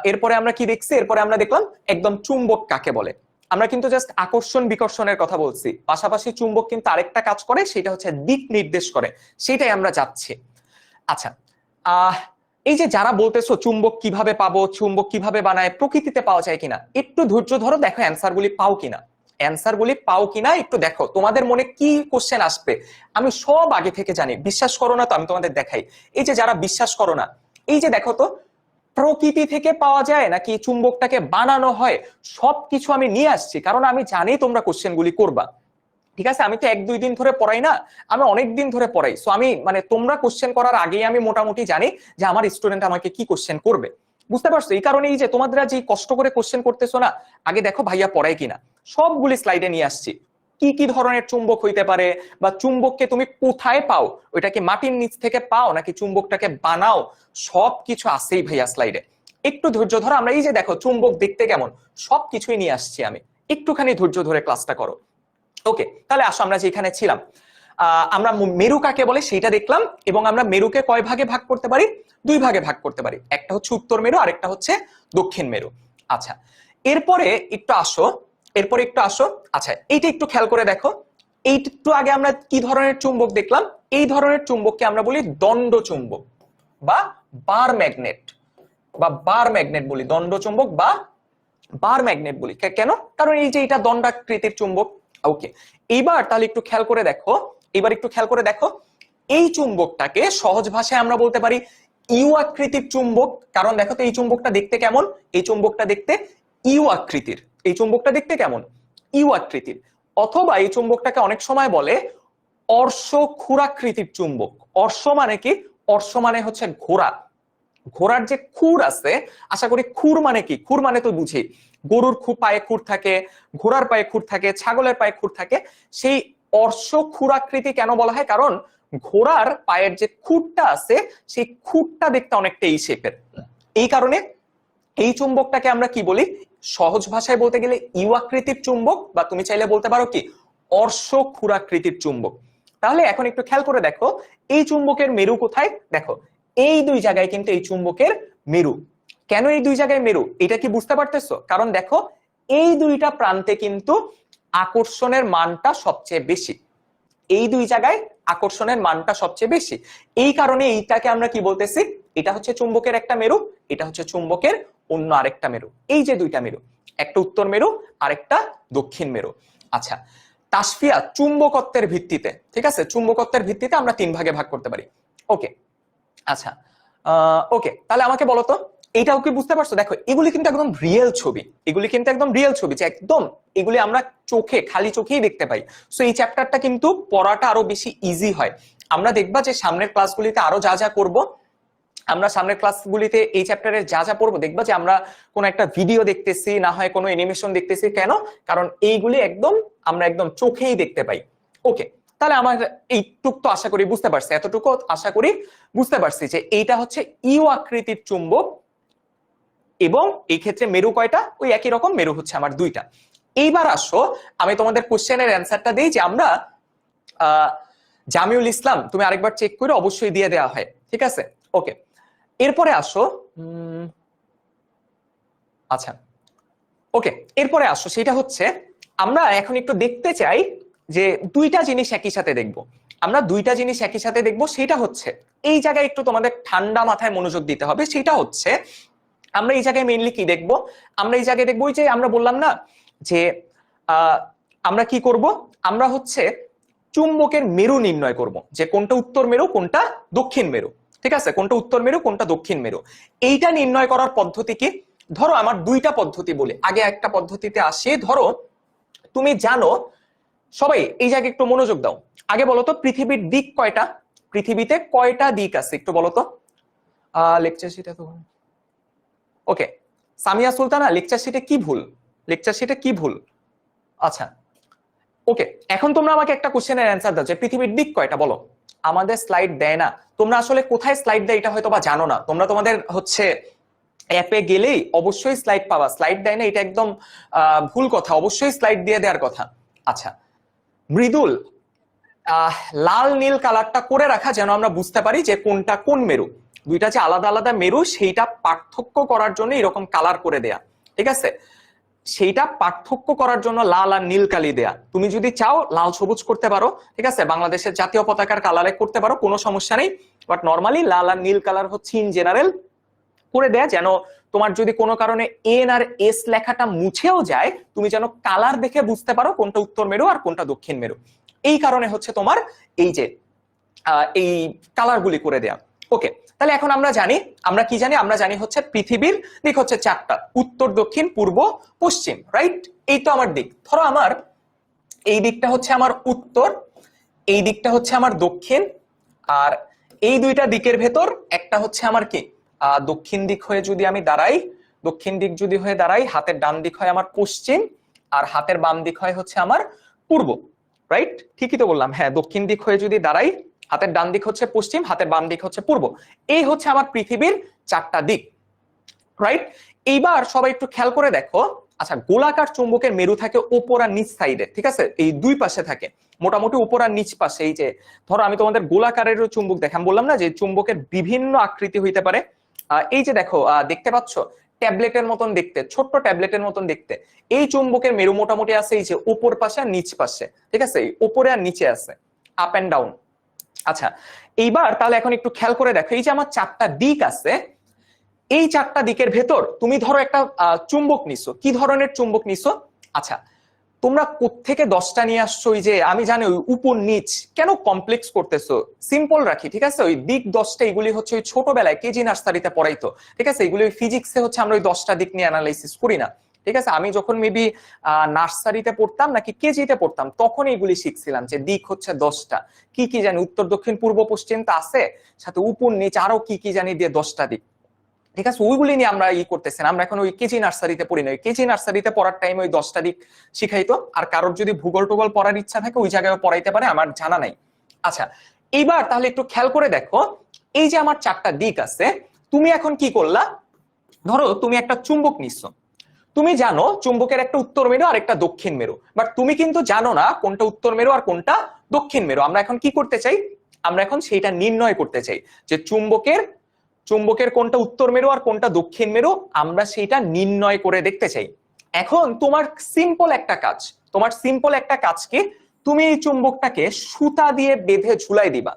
এরপরে আমরা কি দেখছি? এরপরে আমরা দেখলাম একদম চুম্বক কাকে বলে। আমরা কিন্তু জাস্ট আকর্ষণ বিকর্ষণের কথা বলছি, পাশাপাশি চুম্বক কিন্তু আরেকটা কাজ করে, সেটা হচ্ছে দিক নির্দেশ করে, সেটাই আমরা যাচ্ছি। আচ্ছা এই যে যারা বলতেছো চুম্বক কিভাবে পাবো, চুম্বক কিভাবে বানায়, প্রকৃতিতে পাওয়া যায় কিনা, একটু ধৈর্য ধরো, দেখো অ্যান্সার গুলি পাও কিনা একটু দেখো, তোমাদের মনে কি কোশ্চেন আসবে আমি সব আগে থেকে জানি। বিশ্বাস করো না তো আমি তোমাদের দেখাই। এই যে যারা বিশ্বাস করো না, এই যে দেখো তো প্রকৃতি থেকে পাওয়া যায় নাকি চুম্বকটাকে বানানো হয়, সবকিছু আমি নিয়ে আসছি, কারণ আমি জানি তোমরা কোশ্চেনগুলি করবা। ঠিক আছে, আমি তো 1-2 দিন ধরে পড়াই না, আমি অনেক দিন ধরে পড়াই। সো আমি মানে তোমরা কোশ্চেন করার আগেই আমি মোটামুটি জানি যে আমার স্টুডেন্ট আমাকে কি কোশ্চেন করবে, বুঝতে পারছো? এই কারণে এই যে তোমরা যে কষ্ট করে কোশ্চেন করতেছো না, আগে দেখো ভাইয়া পড়ায় কিনা। সবগুলি স্লাইডে নিয়ে আসছি, কি কি ধরনের চুম্বক হইতে পারে, বা চুম্বককে তুমি কোথায় পাও, ওইটা কি মাটির নিচ থেকে পাও নাকি চুম্বকটাকে বানাও, সবকিছু আছেই ভাইয়া স্লাইডে। একটু ধৈর্য ধরো, আমরা এই যে দেখো চুম্বক দেখতে কেমন, সবকিছুই নিয়ে আসছি আমি, একটুখানি ধৈর্য ধরে ক্লাসটা করো। ওকে, তাহলে আসো আমরা যেখানে ছিলাম, আমরা মেরু কাকে বলে সেটা দেখলাম, এবং আমরা মেরুকে কয় ভাগে ভাগ করতে পারি? 2 ভাগে ভাগ করতে পারি, একটা হচ্ছে উত্তর মেরু আর একটা হচ্ছে দক্ষিণ মেরু। আচ্ছা, এরপরে একটু আসো, আচ্ছা এইটা একটু খেয়াল করে দেখো, একটু আগে আমরা কি ধরনের চুম্বক দেখলাম? এই ধরনের চুম্বককে আমরা বলি দণ্ড চুম্বক বা বার ম্যাগনেট, বলি দণ্ড চুম্বক বা বার ম্যাগনেট বলি। কেন? কারণ এই যে এটা দণ্ডাকৃতির চুম্বক। ওকে, এইবার তাহলে একটু খেয়াল করে দেখো, এই চুম্বকটাকে সহজ ভাষায় আমরা বলতে পারি ইউ আকৃতির চুম্বক। কারণ দেখো তো এই চুম্বকটা দেখতে কেমন, এই চুম্বকটা দেখতে ইউ আকৃতির, ইউ আকৃতির। অথবা এই চুম্বকটাকে অনেক সময় বলে অর্শক্ষুরাকৃতির চুম্বক। অর্শ মানে কি? অর্শ মানে হচ্ছে ঘোড়া, ঘোড়ার যে খুর আছে, আশা করি খুর মানে কি, খুর মানে তো বুঝি গরুর পায়ে খুর থাকে, ঘোড়ার পায়ে খুর থাকে, ছাগলের পায়ে খুর থাকে। সেই অর্শক্ষুরাকৃতি কেন বলা হয়? কারণ ঘোড়ার পায়ের যে খুরটা আছে, সেই খুরটা দেখতে অনেকটা এই শেপের। এই কারণে এই চুম্বকটাকে আমরা কি বলি? সহজ ভাষায় বলতে গেলে ইউ আকৃতির চুম্বক, বা তুমি চাইলে বলতে পারো কি অর্শক্ষুরাকৃতির চুম্বক। তাহলে এখন একটু খেয়াল করে দেখো, এই চুম্বকের মেরু কোথায়? দেখো এই 2 জায়গায় কিন্তু এই চুম্বকের মেরু। কেন এই 2 জায়গায় মেরু, এটা কি বুঝতে পারতেছো? কারণ দেখো এই 2টা প্রান্তে কিন্তু আকর্ষণের মানটা সবচেয়ে বেশি, এই 2 জায়গায় আকর্ষণের মানটা সবচেয়ে বেশি। এই কারণে এইটাকে আমরা কি বলতেছি? এটা হচ্ছে চুম্বকের একটা মেরু, এটা হচ্ছে চুম্বকের অন্য আরেকটা মেরু। এই যে 2টা মেরু, একটা উত্তর মেরু আর একটা দক্ষিণ মেরু। আচ্ছা, তাসফিয়া চুম্বকত্বের ভিত্তিতে, ঠিক আছে, চুম্বকত্বের ভিত্তিতে আমরা 3 ভাগে ভাগ করতে পারি। ওকে, আচ্ছা, ওকে, তাহলে আমাকে বলো তো এইটাও কি বুঝতে পারছো? দেখো এগুলি কিন্তু একদম রিয়েল ছবি, যে একদম এগুলি আমরা খালি চোখেই দেখতে পাই। সো এই চ্যাপ্টারটা কিন্তু পড়াটা আরো বেশি ইজি হয়। আমরা দেখবা যে সামনের ক্লাসগুলিতে আরো যা যা করব, আমরা সামনের ক্লাসগুলিতে এই চ্যাপ্টারের যা যা পড়বো, দেখবা যে আমরা কোনো একটা ভিডিও দেখতেছি, না হয় কোনো অ্যানিমেশন দেখতেছি। কেন? কারণ এইগুলি আমরা একদম চোখেই দেখতে পাই। ওকে, তাহলে আমার এইটুক তো আশা করি বুঝতে পারছি, এতটুকু আশা করি বুঝতে পারছি যে এইটা হচ্ছে ইউ আকৃতির চুম্বক, এবং এই ক্ষেত্রে মেরু কয়টা? ওই একই রকম, মেরু হচ্ছে আমার 2টা। এইবার আসো আমি তোমাদের কোশ্চেনের অ্যান্সারটা দিই, যে আমরা জামিউল ইসলাম, তুমি আরেকবার চেক করে অবশ্যই দিয়ে দেওয়া হয়, ঠিক আছে? ওকে, এরপরে আসো, আচ্ছা ওকে, এরপরে আসো, সেটা হচ্ছে আমরা এখন একটু দেখতে চাই যে 2টা জিনিস একই সাথে দেখবো। আমরা 2টা জিনিস একই সাথে দেখবো, সেটা হচ্ছে এই জায়গায় একটু তোমাদের ঠান্ডা মাথায় মনোযোগ দিতে হবে। সেটা হচ্ছে আমরা এই জায়গায় মেইনলি কি দেখবো? আমরা এই জায়গায় দেখবো যে আমরা বললাম না যে আমরা কি করব, আমরা হচ্ছে চুম্বকের মেরু নির্ণয় করব, যে কোনটা উত্তর মেরু কোনটা দক্ষিণ মেরু, ঠিক আছে, কোনটা উত্তর মেরু কোনটা দক্ষিণ মেরু। এইটা নির্ণয় করার পদ্ধতি কি? ধরো আমার 2টা পদ্ধতি বলে, আগে একটা পদ্ধতিতে আসি। ধরো তুমি জানো, সবাই এই জায়গায় একটু মনোযোগ দাও, আগে বলো তো পৃথিবীর দিক কয়টা? পৃথিবীতে কয়টা দিক আছে একটু বলো তো। লেকচার শিটে তো ওকে, সামিয়া সুলতানা লেকচার শিটে কি ভুল? আচ্ছা ওকে, এখন তোমরা আমাকে একটা কোশ্চেনের অ্যান্সার দাও যে পৃথিবীর দিক কয়টা বলো। আমাদের স্লাইড দেয় না, তোমরা আসলে কোথায় স্লাইড দেয় এটা হয়তো বা জানো না। তোমরা তোমাদের হচ্ছে অ্যাপে গেলেই অবশ্যই স্লাইড পাবা, স্লাইড দেয় না এটা একদম ভুল কথা, অবশ্যই স্লাইড দিয়ে দেওয়ার কথা। আচ্ছা মৃদুল, লাল নীল কালারটা করে রাখা যেন আমরা বুঝতে পারি যে কোনটা কোন মেরু। 2টা যে আলাদা আলাদা মেরু সেইটা পার্থক্য করার জন্য এরকম কালার করে দেয়া, ঠিক আছে, সেইটা পার্থক্য করার জন্য লাল আর নীল কালি দেয়া। তুমি যদি চাও লাল সবুজ করতে পারো, ঠিক আছে, বাংলাদেশের জাতীয় পতাকার কালারে করতে পারো, কোনো সমস্যা নেই। বাট নর্মালি লাল আর নীল কালার হচ্ছে ইন জেনারেল করে দেয়া, যেন তোমার যদি কোনো কারণে এন আর এস লেখাটা মুছেও যায়, তুমি যেন কালার দেখে বুঝতে পারো কোনটা উত্তর মেরু আর কোনটা দক্ষিণ মেরু। এই কারণে হচ্ছে তোমার এই যে এই কালার গুলি করে দেয়া। ওকে, তাহলে এখন আমরা জানি, আমরা কি জানি, আমরা জানি হচ্ছে পৃথিবীর দিক হচ্ছে চারটা, উত্তর দক্ষিণ পূর্ব পশ্চিম, রাইট? এই তো আমার দিক। ধরো আমার এই দিকটা হচ্ছে আমার উত্তর, এই দিকটা হচ্ছে আমার দক্ষিণ, আর এই দুইটা দিকের ভেতর একটা হচ্ছে আমার কি দক্ষিণ দিক হয়ে যদি আমি দাঁড়াই, দক্ষিণ দিক যদি হয়ে দাঁড়াই, হাতের ডান দিক হয় আমার পশ্চিম আর হাতের বাম দিক হয় হচ্ছে আমার পূর্ব, রাইট? ঠিকই তো বললাম, হ্যাঁ, দক্ষিণ দিক হয়ে যদি দাঁড়াই, হাতের ডান দিক হচ্ছে পশ্চিম, হাতের বাম দিক হচ্ছে পূর্ব। এই হচ্ছে আমার পৃথিবীর চারটা দিক, রাইট? এইবার সবাই একটু খেয়াল করে দেখো। আচ্ছা, গোলাকার চুম্বকের মেরু থাকে উপর আর নিচ সাইডে, ঠিক আছে? এই দুই পাশে থাকে, মোটামুটি উপর আর নিচ পাশে। এই যে ধরো আমি তোমাদের গোলাকারের চুম্বক দেখাম, বললাম না যে চুম্বকের বিভিন্ন আকৃতি হইতে পারে। এই যে দেখো, দেখতে পাচ্ছ ট্যাবলেটের মতন দেখতে, ছোট্ট ট্যাবলেটের মতন দেখতে। এই চুম্বকের মেরু মোটামুটি আছে এই যে উপর পাশে আর নিচ পাশে, ঠিক আছে? উপরে আর নিচে আছে, আপ এন্ড ডাউন। আচ্ছা, এইবার তাহলে এখন একটু খেয়াল করে দেখো, এই যে আমার চারটা দিক আছে, এই চারটা দিকের ভেতর তুমি ধরো একটা চুম্বক নিছো। কি ধরনের চুম্বক নিছো? আচ্ছা, তোমরা কোত্থেকে 10টা নিয়ে আসছো? ওই যে আমি জানি ওই উপর নিচ কেন কমপ্লেক্স করতেছো, সিম্পল রাখি, ঠিক আছে? ওই দিক 10টা, এগুলি হচ্ছে ওই ছোটবেলায় কেজি নার্সারিতে পড়াইতো, ঠিক আছে? এগুলি ফিজিক্সে হচ্ছে আমরা ওই 10টা দিক নিয়ে অ্যানালাইসিস করি না, ঠিক আছে? আমি যখন মেবি নার্সারিতে পড়তাম নাকি কেজিতে পড়তাম তখন এইগুলি শিখছিলাম যে দিক হচ্ছে 10টা। কি কি জানি, উত্তর দক্ষিণ পূর্ব পশ্চিম তো আছে, সাথে উপর নিচ আরো কি কি জানি দিয়ে 10টা দিক, ঠিক আছে? ওইগুলি নিয়ে আমরা করতেছি না, আমরা এখন ওই কেজি নার্সারিতে পড়ি না। ওই কেজি নার্সারিতে পড়ার টাইম ওই 10টা দিক শিখাইতো। আর কারোর যদি ভূগোল টুগোল পড়ার ইচ্ছা থাকে ওই জায়গায় পড়াইতে পারে, আমার জানা নাই। আচ্ছা, এইবার তাহলে একটু খেয়াল করে দেখো, এই যে আমার চারটা দিক আছে, তুমি এখন কি করলা? ধরো তুমি একটা চুম্বক নিচ্ছো, তুমি জানো চুম্বকের একটা উত্তর মেরু আর একটা দক্ষিণ মেরু, বাট তুমি কিন্তু জানো না কোনটা উত্তর মেরু আর কোনটা দক্ষিণ মেরু। আমরা এখন কি করতে চাই? আমরা এখন সেইটা নির্ণয় করতে চাই যে চুম্বকের কোনটা উত্তর মেরু আর কোনটা দক্ষিণ মেরু, আমরা সেইটা নির্ণয় করে দেখতে চাই। এখন তোমার সিম্পল একটা কাজ কি, তুমি এই চুম্বকটাকে সুতা দিয়ে বেঁধে ঝুলাই দিবা।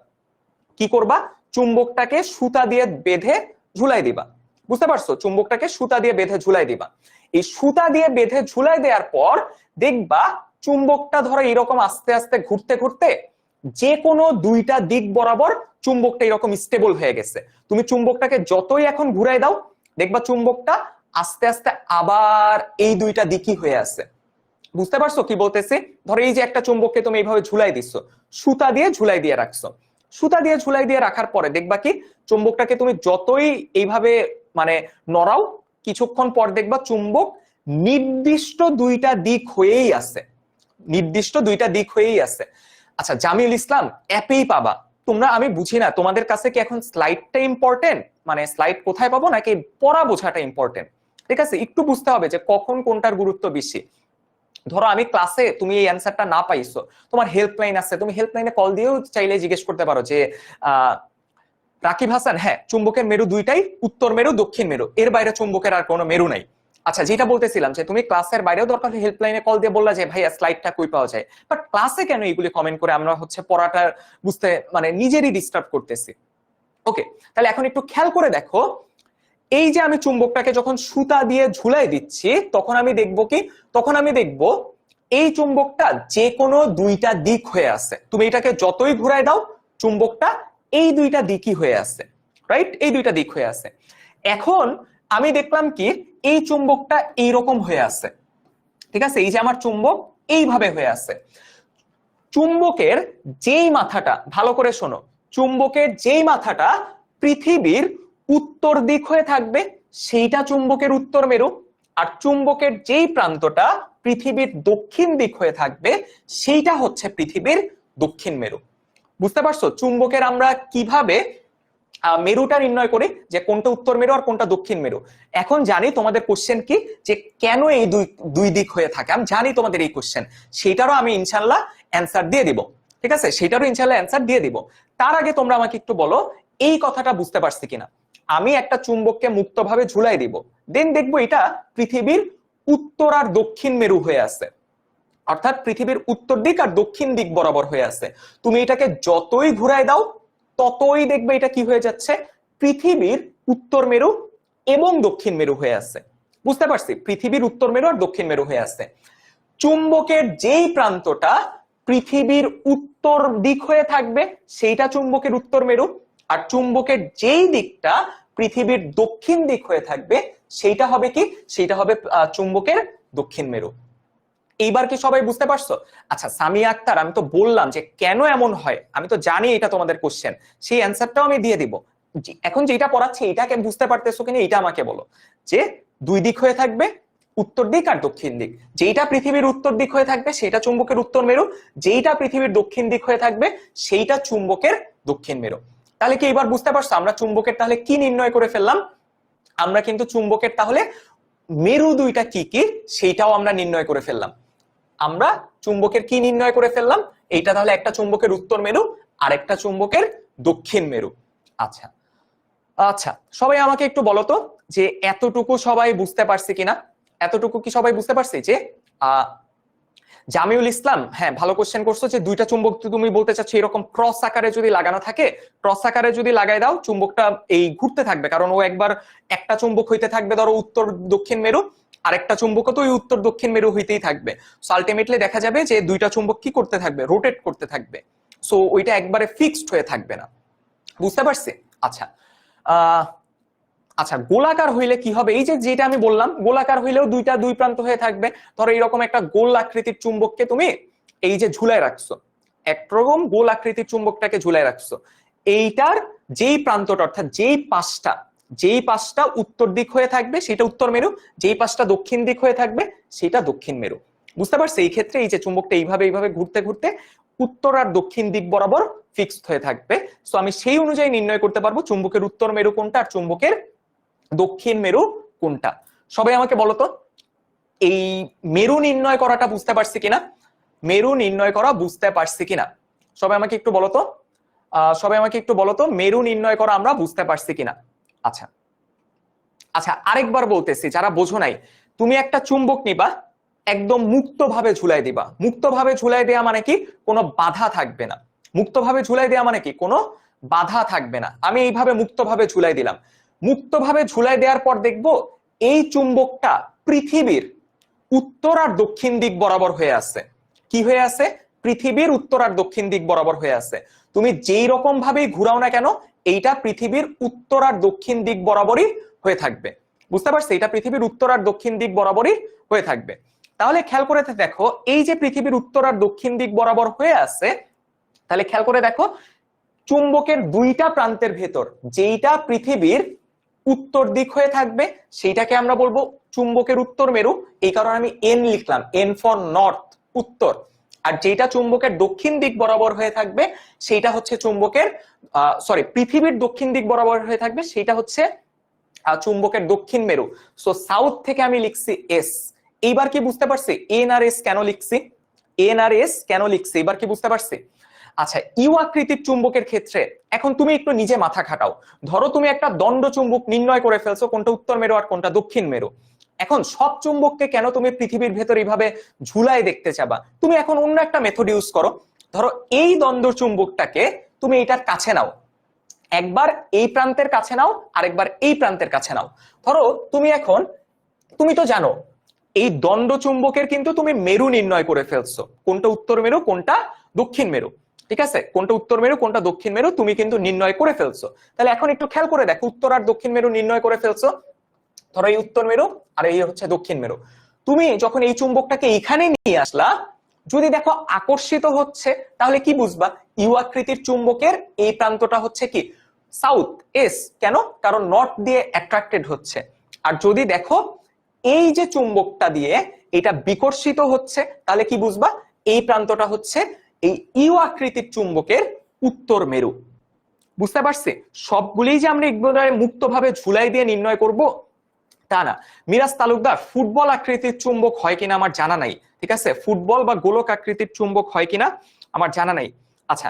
কি করবা? চুম্বকটাকে সুতা দিয়ে বেঁধে ঝুলাই দিবা। বুঝতে পারছো? চুম্বকটাকে সুতা দিয়ে বেঁধে ঝুলাই দিবা। এই সুতা দিয়ে বেঁধে ঝুলাই দেওয়ার পর দেখবা চুম্বকটা ধরো এরকম আস্তে আস্তে ঘুরতে ঘুরতে যে কোনো দুইটা দিক বরাবর চুম্বকটা এরকম স্টেবল হয়ে গেছে। তুমি চুম্বকটাকে যতই এখন ঘুরাই দাও, দেখবা চুম্বকটা আস্তে আস্তে আবার এই দুইটা দিকই হয়ে আছে। বুঝতে পারছো কি বলতেছি? ধরো এই যে একটা চুম্বককে তুমি এইভাবে ঝুলাই দিচ্ছ, সুতা দিয়ে ঝুলাই দিয়ে রাখছো। সুতা দিয়ে ঝুলাই দিয়ে রাখার পরে দেখবা কি চুম্বকটাকে তুমি যতই এইভাবে মানে নড়াও, কিছুক্ষণ পর দেখবা চুম্বক নির্দিষ্ট দুইটা দিক হয়েই আছে, নির্দিষ্ট দুইটা দিক হয়েই আছে। আচ্ছা, জামিল ইসলাম অ্যাপেই পাবা তোমরা। আমি বুঝি না তোমাদের কাছে কি এখন স্লাইডটা ইম্পর্টেন্ট, মানে স্লাইড কোথায় পাবো, নাকি পড়া বোঝাটা ইম্পর্টেন্ট? ঠিক আছে, একটু বুঝতে হবে যে কখন কোনটার গুরুত্ব বেশি। ধরো আমি ক্লাসে তুমি এই অ্যান্সারটা না পাইছো, তোমার হেল্পলাইন আছে, তুমি হেল্পলাইনে কল দিয়েও চাইলে জিজ্ঞেস করতে পারো যে রাকিব হাসান, হ্যাঁ চুম্বকের মেরু দুইটাই, উত্তর মেরু দক্ষিণ মেরু, এর বাইরে চুম্বকের আর কোনো মেরু নাই। আচ্ছা, যেটা বলতেছিলাম যে তুমি ক্লাসের বাইরেও দরকার হেল্পলাইনে কল দিয়ে বললা যে ভাইয়া স্লাইডটা কই পাওয়া যায়, বাট ক্লাসে কেন এইগুলি কমেন্ট করে আমরা হচ্ছে পড়াটা বুঝতে মানে নিজেরই ডিস্টার্ব করতেছি। ওকে, তাহলে এখন একটু খেয়াল করে দেখো, এই যে আমি চুম্বকটাকে যখন সুতা দিয়ে ঝুলাই দিচ্ছি তখন আমি দেখবো কি, তখন আমি দেখবো এই চুম্বকটা যে কোনো দুইটা দিক হয়ে আছে। তুমি এটাকে যতই ঘুরাই দাও চুম্বকটা এই দুইটা দিকই হয়ে আছে, রাইট? এই দুইটা দিক হয়ে আছে। এখন আমি দেখলাম কি এই চুম্বকটা এইরকম হয়ে আছে, ঠিক আছে? এই যে আমার চুম্বক এইভাবে হয়ে আছে। চুম্বকের যেই মাথাটা, ভালো করে শোনো, চুম্বকের যেই মাথাটা পৃথিবীর উত্তর দিক হয়ে থাকবে সেইটা চুম্বকের উত্তর মেরু, আর চুম্বকের যেই প্রান্তটা পৃথিবীর দক্ষিণ দিক হয়ে থাকবে সেইটা হচ্ছে পৃথিবীর দক্ষিণ মেরু। বুঝতে পারছো চুম্বকের আমরা কিভাবে মেরুটা নির্ণয় করি, যে কোনটা উত্তর মেরু আর কোনটা দক্ষিণ মেরু? এখন জানি তোমাদের কোশ্চেন কি, যে কেন এই দুই দিক হয়ে থাকে, আমি জানি তোমাদের এই কোশ্চেন, সেটারও আমি ইনশাল্লাহ অ্যান্সার দিয়ে দিব, ঠিক আছে? সেটারও ইনশাল্লাহ অ্যান্সার দিয়ে দিব। তার আগে তোমরা আমাকে একটু বলো এই কথাটা বুঝতে পারছি কিনা। আমি একটা চুম্বককে মুক্তভাবে ঝুলাই দিব, দেন দেখবো এটা পৃথিবীর উত্তর আর দক্ষিণ মেরু হয়ে আছে, অর্থাৎ পৃথিবীর উত্তর দিক আর দক্ষিণ দিক বরাবর হয়ে আছে। তুমি এটাকে যতই ঘুরাই দাও ততই দেখবে এটা কি হয়ে যাচ্ছে, পৃথিবীর উত্তর মেরু এবং দক্ষিণ মেরু হয়ে আছে। বুঝতে পারছি? পৃথিবীর উত্তর মেরু আর দক্ষিণ মেরু হয়ে আছে। চুম্বকের যেই প্রান্তটা পৃথিবীর উত্তর দিক হয়ে থাকবে সেইটা চুম্বকের উত্তর মেরু, আর চুম্বকের যেই দিকটা পৃথিবীর দক্ষিণ দিক হয়ে থাকবে সেইটা হবে কি, সেইটা হবে চুম্বকের দক্ষিণ মেরু। এইবার কি সবাই বুঝতে পারছো? আচ্ছা সামিয়া আক্তার, আমি তো বললাম যে কেন এমন হয়, আমি তো জানি এটা তোমাদের কোশ্চেন, সেই অ্যান্সারটাও আমি দিয়ে দিব। এখন যেটা পড়াচ্ছি এটাকে বুঝতে পারতেছো কিনা এটা আমাকে বলো। যে দুই দিক হয়ে থাকবে, উত্তর দিক আর দক্ষিণ দিক, যেইটা পৃথিবীর উত্তর দিক হয়ে থাকবে সেটা চুম্বকের উত্তর মেরু, যেইটা পৃথিবীর দক্ষিণ দিক হয়ে থাকবে সেইটা চুম্বকের দক্ষিণ মেরু। তাহলে কি এবার বুঝতে পারছো আমরা চুম্বকের তাহলে কি নির্ণয় করে ফেললাম? আমরা কিন্তু চুম্বকের তাহলে মেরু দুইটা কি কি সেইটাও আমরা নির্ণয় করে ফেললাম। আমরা চুম্বকের কি নির্ণয় করে ফেললাম? এইটা তাহলে একটা চুম্বকের উত্তর মেরু আর একটা চুম্বকের দক্ষিণ মেরু। আচ্ছা আচ্ছা, সবাই আমাকে একটু বলো তো যে এতটুকু সবাই বুঝতে পারছে কিনা? এতটুকু কি সবাই বুঝতে পারছে? যে জামিউল ইসলাম, হ্যাঁ ভালো কোশ্চেন করছো, যে দুইটা চুম্বক তুমি বলতে চাচ্ছ এরকম ক্রস আকারে যদি লাগানো থাকে, ক্রস আকারে যদি লাগাই দাও চুম্বকটা এই ঘুরতে থাকবে, কারণ ও একবার একটা চুম্বক হইতে থাকবে ধরো উত্তর দক্ষিণ মেরু, আরেকটা চুম্বকও তো ওই উত্তর দক্ষিণ মেরু হইতেই থাকবে। সো আলটিমেটলি দেখা যাবে যে দুইটা চুম্বক কি করতে থাকবে, রোটেট করতে থাকবে। সো ওইটা একবারে ফিক্সড হয়ে থাকবে না। বুঝতে পারছি? আচ্ছা আচ্ছা, গোলাকার হইলে কি হবে? এই যে যেটা আমি বললাম, গোলাকার হইলেও দুইটা দুই প্রান্ত হয়ে থাকবে। ধরো এইরকম একটা গোল আকৃতির চুম্বককে তুমি এই যে ঝুলায় রাখছো, একরকম গোল আকৃতির চুম্বকটাকে ঝুলায় রাখছো, এইটার যেই প্রান্তটা অর্থাৎ যেই পাশটা উত্তর দিক হয়ে থাকবে সেটা উত্তর মেরু, যেই পাশটা দক্ষিণ দিক হয়ে থাকবে সেটা দক্ষিণ মেরু। বুঝতে পারছো? এই ক্ষেত্রে এই যে চুম্বকটা এইভাবে এইভাবে ঘুরতে ঘুরতে উত্তর আর দক্ষিণ দিক বরাবর ফিক্সড হয়ে থাকবে। সো আমি সেই অনুযায়ী নির্ণয় করতে পারবো চুম্বকের উত্তর মেরু কোনটা আর চুম্বকের দক্ষিণ মেরু কোনটা। সবাই আমাকে বলো তো এই মেরু নির্ণয় করাটা বুঝতে পারছি কিনা? মেরু নির্ণয় করা বুঝতে পারছি কিনা? সবাই আমাকে একটু বলো তো, সবাই আমাকে একটু বলো তো মেরু নির্ণয় করা আমরা বুঝতে পারছি কিনা? আচ্ছা আচ্ছা, আরেকবার বলতেছি যারা বোঝো নাই, তুমি একটা চুম্বক নিবা, একদম মুক্তভাবে ঝুলাই দিবা। মুক্তভাবে ঝুলাই দেওয়া মানে কি? কোনো বাধা থাকবে না। মুক্তভাবে ঝুলাই দেওয়া মানে কি? কোনো বাধা থাকবে না। আমি এইভাবে মুক্তভাবে ঝুলাই দিলাম, মুক্তভাবে ঝুলাই দেওয়ার পর দেখবো এই চুম্বকটা পৃথিবীর উত্তর আর দক্ষিণ দিক বরাবর হয়ে আছে। কি হয়ে আছে? পৃথিবীর উত্তর আর দক্ষিণ দিক বরাবর হয়ে আছে। তুমি যেই রকম ভাবেই ঘুরাও না কেন এইটা পৃথিবীর উত্তর আর দক্ষিণ দিক বরাবরই হয়ে থাকবে। বুঝতে পারছো? এটা পৃথিবীর উত্তর আর দক্ষিণ দিক বরাবরই হয়ে থাকবে। তাহলে খেয়াল করে দেখো এই যে পৃথিবীর উত্তর আর দক্ষিণ দিক বরাবর হয়ে আছে, তাহলে খেয়াল করে দেখো চুম্বকের দুইটা প্রান্তের ভেতর যেইটা পৃথিবীর উত্তর দিক হয়ে থাকবে সেইটাকে আমরা বলবো চুম্বকের উত্তর মেরু। এই কারণে আমি এন লিখলাম, এন ফর নর্থ, উত্তর। আর যেটা চুম্বকের দক্ষিণ দিক বরাবর হয়ে থাকবে সেইটা হচ্ছে চুম্বকের পৃথিবীর দক্ষিণ দিক বরাবর হয়ে থাকবে সেইটা হচ্ছে চুম্বকের দক্ষিণ মেরু। সো সাউথ থেকে আমি লিখছি এস। এইবার কি বুঝতে পারছি এন আর এস কেন লিখছি? এন আর এস কেন লিখছি এবার কি বুঝতে পারছি? আচ্ছা, ইউ আকৃতির চুম্বকের ক্ষেত্রে এখন তুমি একটু নিজে মাথা খাটাও। ধরো তুমি একটা দণ্ড চুম্বক নির্ণয় করে ফেলছো কোনটা উত্তর মেরু আর কোনটা দক্ষিণ মেরু। এখন সব চুম্বককে কেন তুমি পৃথিবীর ভেতর এইভাবে ঝুলায় দেখতে চাবা? তুমি এখন অন্য একটা মেথড ইউজ করো। ধরো এই দ্বন্দ্ব চুম্বকটাকে তুমি এটার কাছে নাও, একবার এই প্রান্তের কাছে নাও আরেকবার এই প্রান্তের কাছে নাও। ধরো তুমি তো জানো এই দণ্ড চুম্বকের কিন্তু তুমি মেরু নির্ণয় করে ফেলছো, কোনটা উত্তর মেরু কোনটা দক্ষিণ মেরু। ঠিক আছে, কোনটা উত্তর মেরু কোনটা দক্ষিণ মেরু তুমি কিন্তু নির্ণয় করে ফেলছো। তাহলে এখন একটু খেয়াল করে দেখো উত্তর আর দক্ষিণ মেরু নির্ণয় করে ফেলছো। ধরো এই উত্তর মেরু আর এই হচ্ছে দক্ষিণ মেরু। তুমি যখন এই চুম্বকটাকে এইখানে নিয়ে আসলা, যদি দেখো আকর্ষিত হচ্ছে, তাহলে কি বুঝবা? ইউ আকৃতির চুম্বকের এই প্রান্তটা হচ্ছে কি সাউথ, এস। কেন? কারণ নর্থ দিয়ে অ্যাট্রাক্টেড হচ্ছে। আর যদি দেখো এই যে চুম্বকটা দিয়ে এটা বিকর্ষিত হচ্ছে, তাহলে কি বুঝবা? এই প্রান্তটা হচ্ছে এই ইউ আকৃতির চুম্বকের উত্তর মেরু। বুঝতে পারছি? সবগুলি যে আমরা একবারে মুক্তভাবে ঝুলাই দিয়ে নির্ণয় করব তা না। মিরাজ তালুকদার, ফুটবল আকৃতির চুম্বক হয় কিনা আমার জানা নাই। ঠিক আছে, ফুটবল বা গোলক আকৃতির চুম্বক হয় কিনা আমার জানা নাই। আচ্ছা,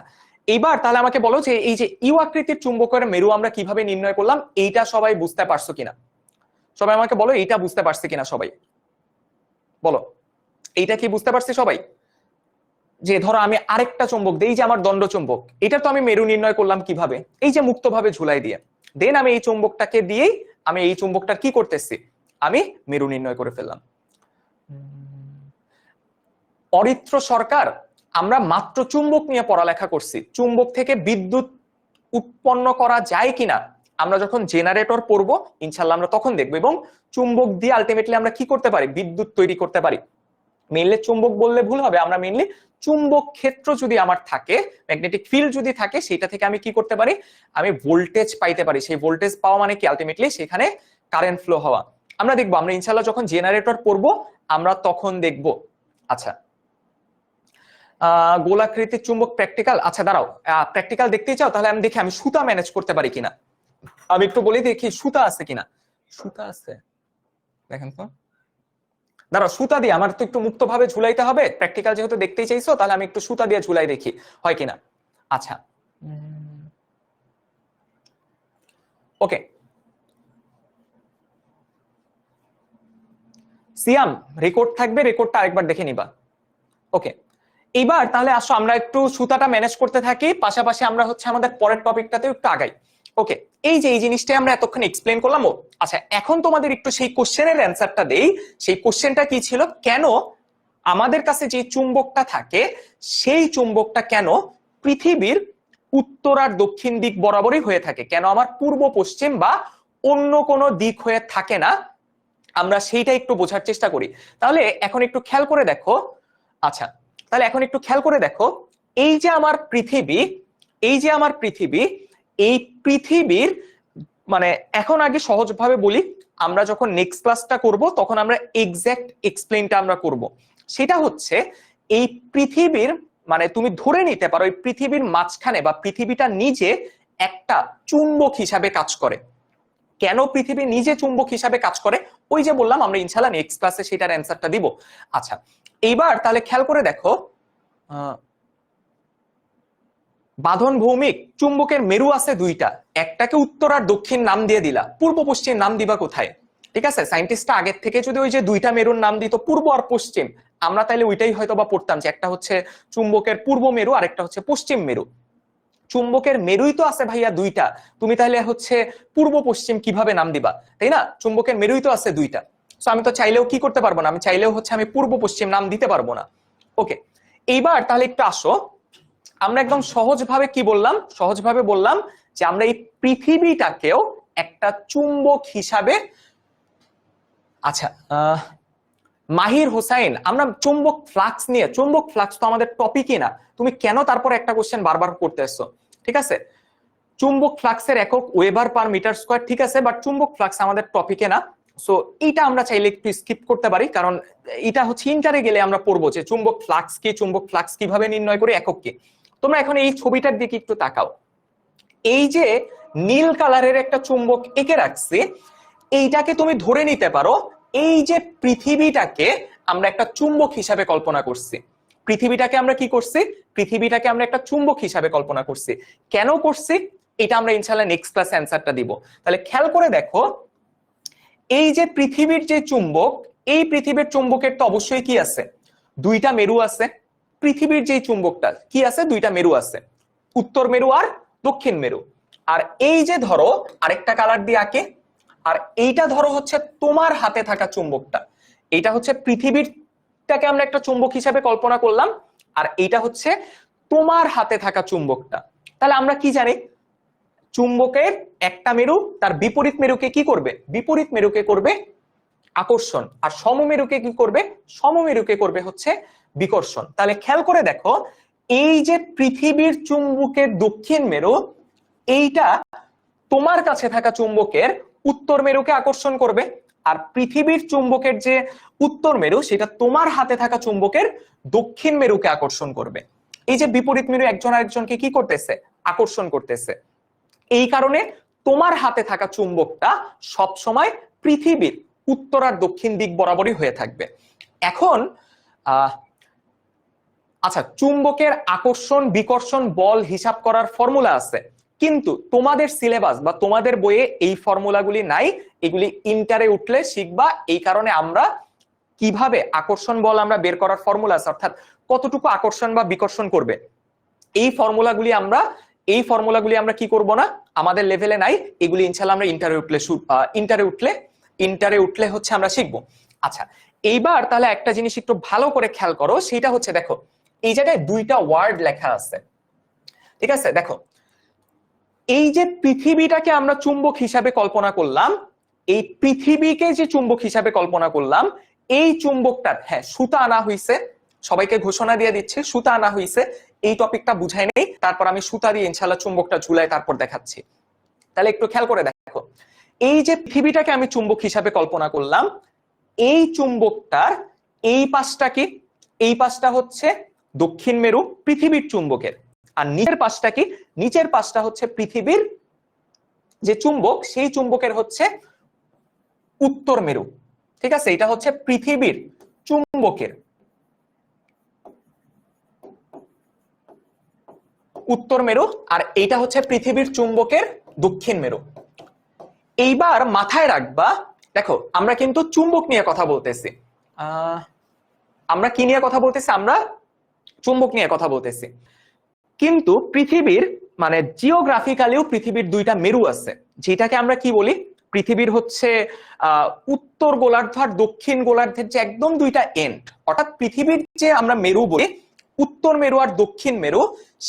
এইবার তাহলে আমাকে বলো যে এই যে ইউ আকৃতির চুম্বকের মেরু আমরা কিভাবে নির্ণয় করলাম, এইটা সবাই বুঝতে পারছো কিনা? সবাই আমাকে বলো এইটা বুঝতে পারছে কিনা সবাই বলো, এইটা কি বুঝতে পারছি সবাই? যে ধরো আমি আরেকটা চুম্বক দেই, যে আমার দণ্ড চুম্বক, এটা তো আমি মেরু নির্ণয় করলাম কিভাবে? এই যে মুক্তভাবে ঝুলাই দিয়ে। দেন আমি এই চুম্বকটাকে দিয়েই আমি এই চুম্বকটার কি করতেছি, আমি মেরু নির্ণয় করে ফেললাম। অরিত্র সরকার, আমরা মাত্র চুম্বক নিয়ে পড়ালেখা করছি, চুম্বক থেকে বিদ্যুৎ উৎপন্ন করা যায় কিনা আমরা যখন জেনারেটর পড়বো ইনশাল্লাহ আমরা তখন দেখবো। এবং চুম্বক দিয়ে আলটিমেটলি আমরা কি করতে পারি, বিদ্যুৎ তৈরি করতে পারি। মেইনলি চুম্বক বললে ভুল হবে, আমরা মেইনলি চুম্বক ক্ষেত্র যদি আমার থাকে, ম্যাগনেটিক ফিল্ড যদি থাকে, সেটা থেকে আমি কি করতে পারি, আমি ভোল্টেজ পাইতে পারি। সেই ভোল্টেজ পাওয়া মানে কি, আলটিমেটলি সেখানে কারেন্ট ফ্লো হওয়া। আমরা দেখবো, আমরা ইনশাল্লাহ যখন জেনারেটর পড়বো আমরা তখন দেখবো। আচ্ছা, গোলাকৃতির চুম্বক প্র্যাকটিক্যাল, আচ্ছা দাঁড়াও, প্র্যাকটিক্যাল দেখতেই চাও, তাহলে আমি দেখি আমি সুতা ম্যানেজ করতে পারি কিনা। আমি একটু বলি দেখি সুতা আছে কিনা। সুতা আছে, দেখেন তো, দাঁড়াও সুতা দিয়ে, আমার তো একটু মুক্ত ভাবে ঝুলাইতে হবে, প্র্যাকটিক্যাল যেহেতু দেখতেই চাইছো, তাহলে আমি একটু সুতা দিয়ে ঝুলাই দেখি হয় কিনা। আচ্ছা, ওকে, সিয়াম রেকর্ড থাকবে, রেকর্ডটা আরেকবার দেখে নিবা। ওকে, এইবার তাহলে আসো আমরা একটু সুতাটা ম্যানেজ করতে থাকি, পাশাপাশি আমরা হচ্ছে আমাদের পরের টপিকটাতে একটু আগাই। ওকে, এই যে এই জিনিসটাই আমরা এতক্ষণ এক্সপ্লেন করলাম। আচ্ছা, এখন তোমাদের একটু সেই কোশ্চেনের অ্যান্সারটা দেই। সেই কোশ্চেনটা কি ছিল, কেন আমাদের কাছে যে চুম্বকটা থাকে সেই চুম্বকটা কেন পৃথিবীর উত্তর আর দক্ষিণ দিক বরাবরই হয়ে থাকে, কেন আমার পূর্ব পশ্চিম বা অন্য কোনো দিক হয়ে থাকে না, আমরা সেইটা একটু বোঝার চেষ্টা করি। তাহলে এখন একটু খেয়াল করে দেখো। আচ্ছা, তাহলে এখন একটু খেয়াল করে দেখো, এই যে আমার পৃথিবী, এই যে আমার পৃথিবী, এই পৃথিবীর মানে এখন আগে সহজভাবে বলি, আমরা যখন নেক্সট ক্লাসটা করব তখন আমরা এক্সাক্ট এক্সপ্লেইনটা আমরা করব। সেটা হচ্ছে এই পৃথিবীর মানে তুমি ধরে নিতে পারো এই পৃথিবীর মাঝখানে বা পৃথিবীটা নিজে একটা চুম্বক হিসাবে কাজ করে। কেন পৃথিবী নিজে চুম্বক হিসাবে কাজ করে, ওই যে বললাম আমরা ইনশাআল্লাহ নেক্সট ক্লাসে সেটার অ্যান্সারটা দিব। আচ্ছা, এইবার তাহলে খেয়াল করে দেখো, বাঁধন ভৌমিক চুম্বকের মেরু আছে দুইটা, একটাকে উত্তর আর দক্ষিণ নাম দিয়ে দিলা, পূর্ব পশ্চিম নাম দিবা কোথায়? ঠিক আছে, সায়েন্টিস্টরা আগের থেকে যদি ওই যে দুইটা মেরুর নাম দিত পূর্ব আর পশ্চিম, আমরা তাইলে ওইটাই হয়তো বা পড়তাম যে একটা হচ্ছে চুম্বকের পূর্ব মেরু আর একটা হচ্ছে পশ্চিম মেরু। চুম্বকের মেরুই তো আছে ভাইয়া দুইটা, তুমি তাহলে হচ্ছে পূর্ব পশ্চিম কিভাবে নাম দিবা, তাই না? চুম্বকের মেরুই তো আছে দুইটা, তো আমি তো চাইলেও কি করতে পারবো না, আমি চাইলেও হচ্ছে আমি পূর্ব পশ্চিম নাম দিতে পারবো না। ওকে, এইবার তাহলে একটু আসো, আমরা একদম সহজভাবে কি বললাম, সহজভাবে বললাম যে আমরা এই পৃথিবীটাকেও একটা চুম্বক হিসাবে, আচ্ছা মাহির হোসাইন, আমরা চুম্বক ফ্লাক্স নিয়ে, চুম্বক ফ্লাক্স তো আমাদের টপিকই না, তুমি কেন তারপর একটা কোশ্চেন বারবার করতে আসছো? ঠিক আছে, চুম্বক ফ্লাক্সের একক ওয়েবার পার মিটার স্কয়ার, ঠিক আছে, বাট চুম্বক ফ্লাক্স আমাদের টপিকে না, সো এইটা আমরা চাইলে একটু স্কিপ করতে পারি, কারণ এটা হচ্ছে ইন্টারে গেলে আমরা পড়বো যে চুম্বক ফ্লাক্স কি, চুম্বক ফ্লাক্স কিভাবে নির্ণয় করি, একক কি। তোমরা এখন এই ছবিটার দিকে একটু তাকাও, এই যে নীল কালারের একটা চুম্বক এঁকে রাখছি, এইটাকে তুমি ধরে নিতে পারো এই যে পৃথিবীটাকে আমরা একটা চুম্বক হিসাবে কল্পনা করছি। পৃথিবীটাকে আমরা কি করছি, পৃথিবীটাকে আমরা একটা চুম্বক হিসাবে কল্পনা করছি। কেন করছি এটা আমরা ইনশাআল্লাহ নেক্সট ক্লাসে অ্যানসারটা দিব। তাহলে খেয়াল করে দেখো, এই যে পৃথিবীর যে চুম্বক, এই পৃথিবীর চুম্বকের তো অবশ্যই কি আছে, দুইটা মেরু আছে। পৃথিবীর যে চুম্বকটা কি আছে, দুইটা মেরু আছে, উত্তর মেরু আর দক্ষিণ মেরু। আর এই যে ধরো আরেকটা কালার দিয়ে আঁকে, আর এইটা ধরো হচ্ছে তোমার হাতে থাকা চুম্বকটা, এইটা হচ্ছে পৃথিবীরটাকে আমরা একটা চুম্বক হিসাবে কল্পনা করলাম, আর এইটা হচ্ছে তোমার হাতে থাকা চুম্বকটা। তাহলে আমরা কি জানি, চুম্বকের একটা মেরু তার বিপরীত মেরুকে কি করবে, বিপরীত মেরুকে করবে আকর্ষণ, আর সমমেরুকে কি করবে, সমমেরুকে করবে হচ্ছে বিকর্ষণ। তাহলে খেয়াল করে দেখো, এই যে পৃথিবীর চুম্বকের দক্ষিণ মেরু, এইটা তোমার কাছে থাকা চুম্বকের উত্তর মেরুকে আকর্ষণ করবে, আর পৃথিবীর চুম্বকের যে উত্তর মেরু সেটা তোমার হাতে থাকা চুম্বকের দক্ষিণ মেরুকে আকর্ষণ করবে। এই যে বিপরীত মেরু একজন আরেকজনকে কি করতেছে, আকর্ষণ করতেছে। এই কারণে তোমার হাতে থাকা চুম্বকটা সব সময় পৃথিবীর উত্তর আর দক্ষিণ দিক বরাবরই হয়ে থাকবে। এখন আচ্ছা, চুম্বকের আকর্ষণ বিকর্ষণ বল হিসাব করার ফর্মুলা আছে, কিন্তু তোমাদের সিলেবাস বা তোমাদের বইয়ে এই ফর্মুলাগুলি নাই, এগুলি ইন্টারে উঠলে শিখবা। এই কারণে আমরা কিভাবে আকর্ষণ বল আমরা বের করার ফর্মুলা আছে, অর্থাৎ কতটুকু আকর্ষণ বা বিকর্ষণ করবে, এই ফর্মুলাগুলি আমরা কি করব না, আমাদের লেভেলে নাই, এগুলি ইনশাআল্লাহ আমরা ইন্টারে উঠলে হচ্ছে আমরা শিখবো। আচ্ছা, এইবার তাহলে একটা জিনিস একটু ভালো করে খেয়াল করো, সেটা হচ্ছে দেখো এই জায়গায় দুইটা ওয়ার্ড লেখা আছে, ঠিক আছে, দেখো এই যে পৃথিবীটাকে আমরা চুম্বক হিসাবে কল্পনা করলাম, এই পৃথিবীকে যে চুম্বক হিসাবে কল্পনা করলাম, এই চুম্বকটার, হ্যাঁ সুতা আনা হয়েছে, সবাইকে ঘোষণা দিয়ে দিচ্ছি সুতা আনা হয়েছে, এই টপিকটা বুঝাই নেই, তারপর আমি সুতা দিয়ে ইনশাল্লাহ চুম্বকটা ঝুলাই তারপর দেখাচ্ছি। তাহলে একটু খেয়াল করে দেখো, এই যে পৃথিবীটাকে আমি চুম্বক হিসাবে কল্পনা করলাম, এই চুম্বকটার এই পাশটা কি? এই পাশটা হচ্ছে দক্ষিণ মেরু পৃথিবীর চুম্বকের, আর নিচের পাশটা কি? নিচের পাশটা হচ্ছে পৃথিবীর যে চুম্বক, সেই চুম্বকের হচ্ছে উত্তর মেরু। ঠিক আছে, এটা হচ্ছে পৃথিবীর চুম্বকের উত্তর মেরু, আর এইটা হচ্ছে পৃথিবীর চুম্বকের দক্ষিণ মেরু। এইবার মাথায় রাখবা, দেখো আমরা কিন্তু চুম্বক নিয়ে কথা বলতেছি, আমরা কি নিয়ে কথা বলতেছি? আমরা চুম্বক নিয়ে কথা বলতেছি, কিন্তু পৃথিবীর মানে জিওগ্রাফিক্যালিও পৃথিবীর দুইটা মেরু আছে, যেটাকে আমরা কি বলি? পৃথিবীর হচ্ছে উত্তর গোলার্ধ আর দক্ষিণ গোলার্ধের যে একদম দুইটা এন্ড, অর্থাৎ পৃথিবীর যে আমরা মেরু বলি, উত্তর মেরু আর দক্ষিণ মেরু,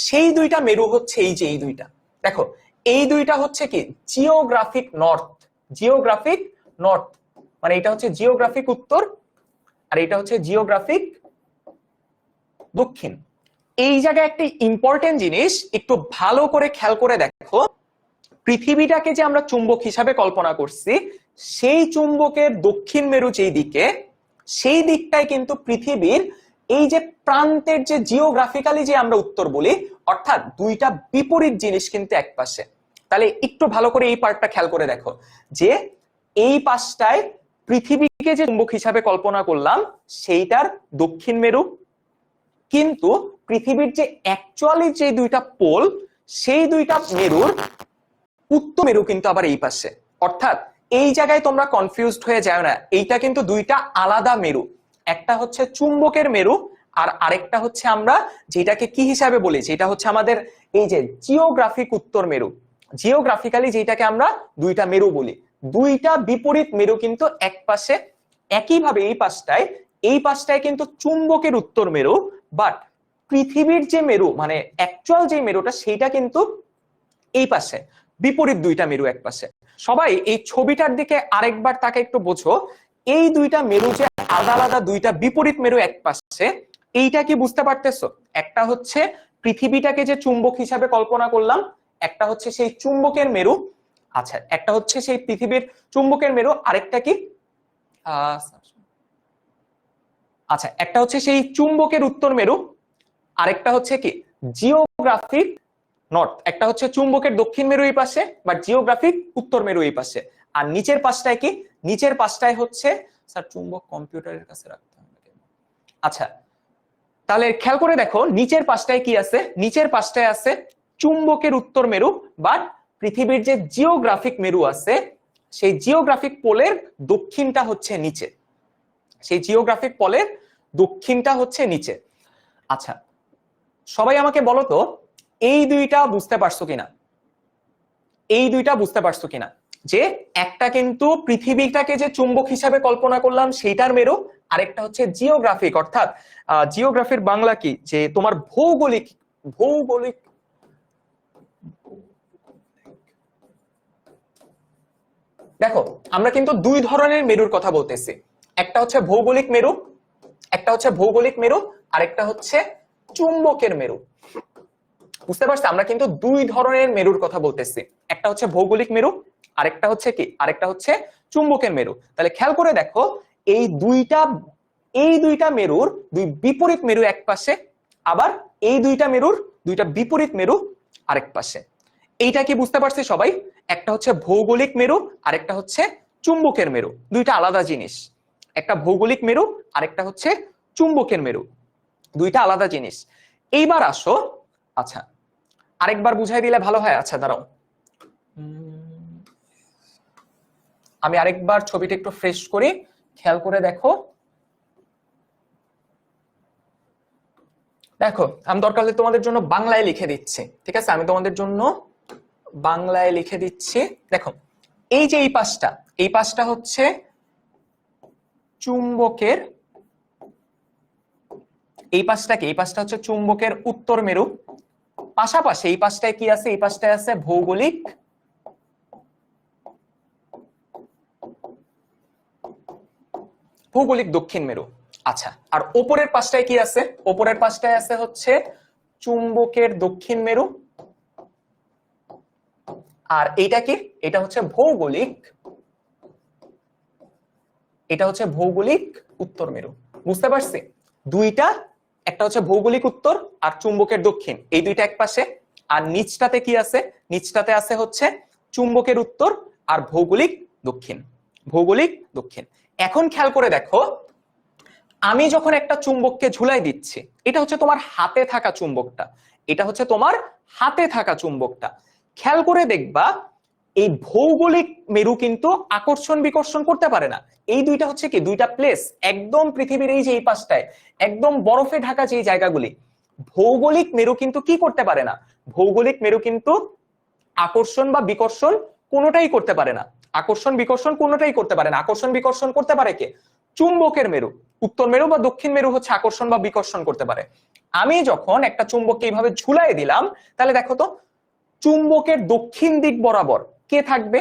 সেই দুইটা মেরু হচ্ছে এই যে এই দুইটা। দেখো এই দুইটা হচ্ছে কি জিওগ্রাফিক নর্থ, জিওগ্রাফিক নর্থ মানে এটা হচ্ছে জিওগ্রাফিক উত্তর, আর এটা হচ্ছে জিওগ্রাফিক দক্ষিণ। এই জায়গায় একটা ইম্পর্টেন্ট জিনিস একটু ভালো করে খেয়াল করে দেখো, পৃথিবীটাকে যে আমরা চুম্বক হিসাবে কল্পনা করছি, সেই চুম্বকের দক্ষিণ মেরু যেই দিকে, সেই দিকটাই কিন্তু পৃথিবীর এই যে প্রান্তের যে জিওগ্রাফিক্যালি যে আমরা উত্তর বলি, অর্থাৎ দুইটা বিপরীত জিনিস কিন্তু এক পাশে। তাহলে একটু ভালো করে এই পার্টটা খেয়াল করে দেখো, যে এই পাশটায় পৃথিবীকে যে চুম্বক হিসাবে কল্পনা করলাম সেইটার দক্ষিণ মেরু, কিন্তু পৃথিবীর যে অ্যাকচুয়ালি যে দুইটা পোল, সেই দুইটা মেরুর উত্তর মেরু কিন্তু আবার এই পাশে। অর্থাৎ এই জায়গায় তোমরা কনফিউজড হয়ে যাও না, এইটা কিন্তু দুইটা আলাদা মেরু, একটা হচ্ছে চুম্বকের মেরু আর আরেকটা হচ্ছে আমরা যেটাকে কি হিসাবে বলি, যেটা হচ্ছে আমাদের এই যে জিওগ্রাফিক উত্তর মেরু। জিওগ্রাফিক্যালি যেটাকে আমরা দুইটা মেরু বলি, দুইটা বিপরীত মেরু কিন্তু এক পাশে। একইভাবে এই পাশটায় কিন্তু চুম্বকের উত্তর মেরু, বাট পৃথিবীর যে মেরু মানে অ্যাকচুয়াল যে মেরুটা, সেইটা কিন্তু এই পাশে, বিপরীত দুইটা মেরু এক পাশে। সবাই এই ছবিটার দিকে আরেকবার তাকে একটু বোঝো, এই দুইটা মেরু যে আলাদা আলাদা দুইটা বিপরীত মেরু এক পাশে, এইটা কি বুঝতে পারতেছো? একটা হচ্ছে পৃথিবীটাকে যে চুম্বক হিসাবে কল্পনা করলাম, একটা হচ্ছে সেই চুম্বকের মেরু। আচ্ছা, একটা হচ্ছে সেই পৃথিবীর চুম্বকের মেরু, আরেকটা কি আচ্ছা একটা হচ্ছে সেই চুম্বকের উত্তর মেরু, আরেকটা হচ্ছে কি জিওগ্রাফিক নর্থ। একটা হচ্ছে চুম্বকের দক্ষিণ মেরু এই পাশে, বা জিওগ্রাফিক উত্তর মেরু এই পাশে। আর নিচের পাশটায় কি? নিচের পাশটায় হচ্ছে, স্যার চুম্বক কম্পিউটারের কাছে রাখতে হবে। আচ্ছা তাহলে খেয়াল করে দেখো, নিচের পাশটায় কি আছে? নিচের পাশটায় আছে চুম্বকের উত্তর মেরু, বাট পৃথিবীর যে জিওগ্রাফিক মেরু আছে, সেই জিওগ্রাফিক পোলের দক্ষিণটা হচ্ছে নিচে, সেই জিওগ্রাফিক পোলের দক্ষিণটা হচ্ছে নিচে। আচ্ছা সবাই আমাকে বলো তো, এই দুইটা বুঝতে পারছো কিনা? এই দুইটা বুঝতে পারছো কিনা যে একটা কিন্তু পৃথিবীটাকে যে চুম্বক হিসাবে কল্পনা করলাম সেইটার মেরু, আরেকটা হচ্ছে জিওগ্রাফিক, অর্থাৎ জিওগ্রাফির বাংলা কি, যে তোমার ভৌগোলিক, ভৌগোলিক দেখো আমরা কিন্তু দুই ধরনের মেরুর কথা বলতেছি, একটা হচ্ছে ভৌগোলিক মেরু, একটা হচ্ছে ভৌগোলিক মেরু, আরেকটা হচ্ছে চুম্বকের মেরু। বুঝতে পারছি, আমরা কিন্তু দুই ধরনের মেরুর কথা বলতেছি, একটা হচ্ছে ভৌগোলিক মেরু, আরেকটা হচ্ছে কি, আরেকটা হচ্ছে চুম্বকের মেরু। তাহলে খেয়াল করে দেখো, এই দুইটা মেরুর দুই বিপরীত মেরু এক পাশে, আবার এই দুইটা মেরুর দুইটা বিপরীত মেরু আরেক পাশে। এইটা কি বুঝতে পারছি সবাই? একটা হচ্ছে ভৌগোলিক মেরু, আরেকটা হচ্ছে চুম্বকের মেরু, দুইটা আলাদা জিনিস। একটা ভৌগোলিক মেরু, আরেকটা হচ্ছে চুম্বকের মেরু, দুইটা আলাদা জিনিস। এইবার আসো, আচ্ছা আরেকবার বুঝাই দিলে ভালো হয়। আচ্ছা দাঁড়াও, আমি আরেকবার ছবিটা একটু ফ্রেশ করি, খেয়াল করে দেখো। দেখো আমি দরকার হলে তোমাদের জন্য বাংলায় লিখে দিচ্ছি, ঠিক আছে? আমি তোমাদের জন্য বাংলায় লিখে দিচ্ছি। দেখো এই যে এই পাশটা হচ্ছে চুম্বকের, এই পাশটা কি? এই পাশটা হচ্ছে চুম্বকের উত্তর মেরু, পাশাপাশি এই পাশটায় কি আছে, এই পাশটায় আছে ভৌগোলিক ভৌগোলিক দক্ষিণ মেরু। আচ্ছা, আর ওপরের পাশটায় কি আছে, ওপরের পাশটায় আছে হচ্ছে চুম্বকের দক্ষিণ মেরু। আর এইটা কি, এটা হচ্ছে ভৌগোলিক, এটা হচ্ছে ভৌগোলিক উত্তর মেরু। বুঝতে পারছি? দুইটা, একটা হচ্ছে ভৌগোলিক উত্তর আর চুম্বকের দক্ষিণ, এই দুইটা এক পাশে। আর নিচটাতে কি আছে, নিচটাতে আছে হচ্ছে চুম্বকের উত্তর আর ভৌগোলিক দক্ষিণ, ভৌগোলিক দক্ষিণ। এখন খেয়াল করে দেখো, আমি যখন একটা চুম্বককে ঝুলাই দিচ্ছি, এটা হচ্ছে তোমার হাতে থাকা চুম্বকটা, এটা হচ্ছে তোমার হাতে থাকা চুম্বকটা, খেয়াল করে দেখবা এই ভৌগোলিক মেরু কিন্তু আকর্ষণ বিকর্ষণ করতে পারে না। এই দুইটা হচ্ছে কি, দুইটা প্লেস একদম পৃথিবীর এই যে এই পাশটায় একদম বরফে ঢাকা যে জায়গাগুলি, ভৌগোলিক মেরু কিন্তু কি করতে পারে না, ভৌগোলিক মেরু কিন্তু আকর্ষণ বা বিকর্ষণ কোনোটাই করতে পারে না, আকর্ষণ বিকর্ষণ কোনোটাই করতে পারে না। আকর্ষণ বিকর্ষণ করতে পারে কে, চুম্বকের মেরু, উত্তর মেরু বা দক্ষিণ মেরু হচ্ছে আকর্ষণ বা বিকর্ষণ করতে পারে। আমি যখন একটা চুম্বককে এইভাবে ঝুলাই দিলাম, তাহলে দেখো তো চুম্বকের দক্ষিণ দিক বরাবর কে থাকবে,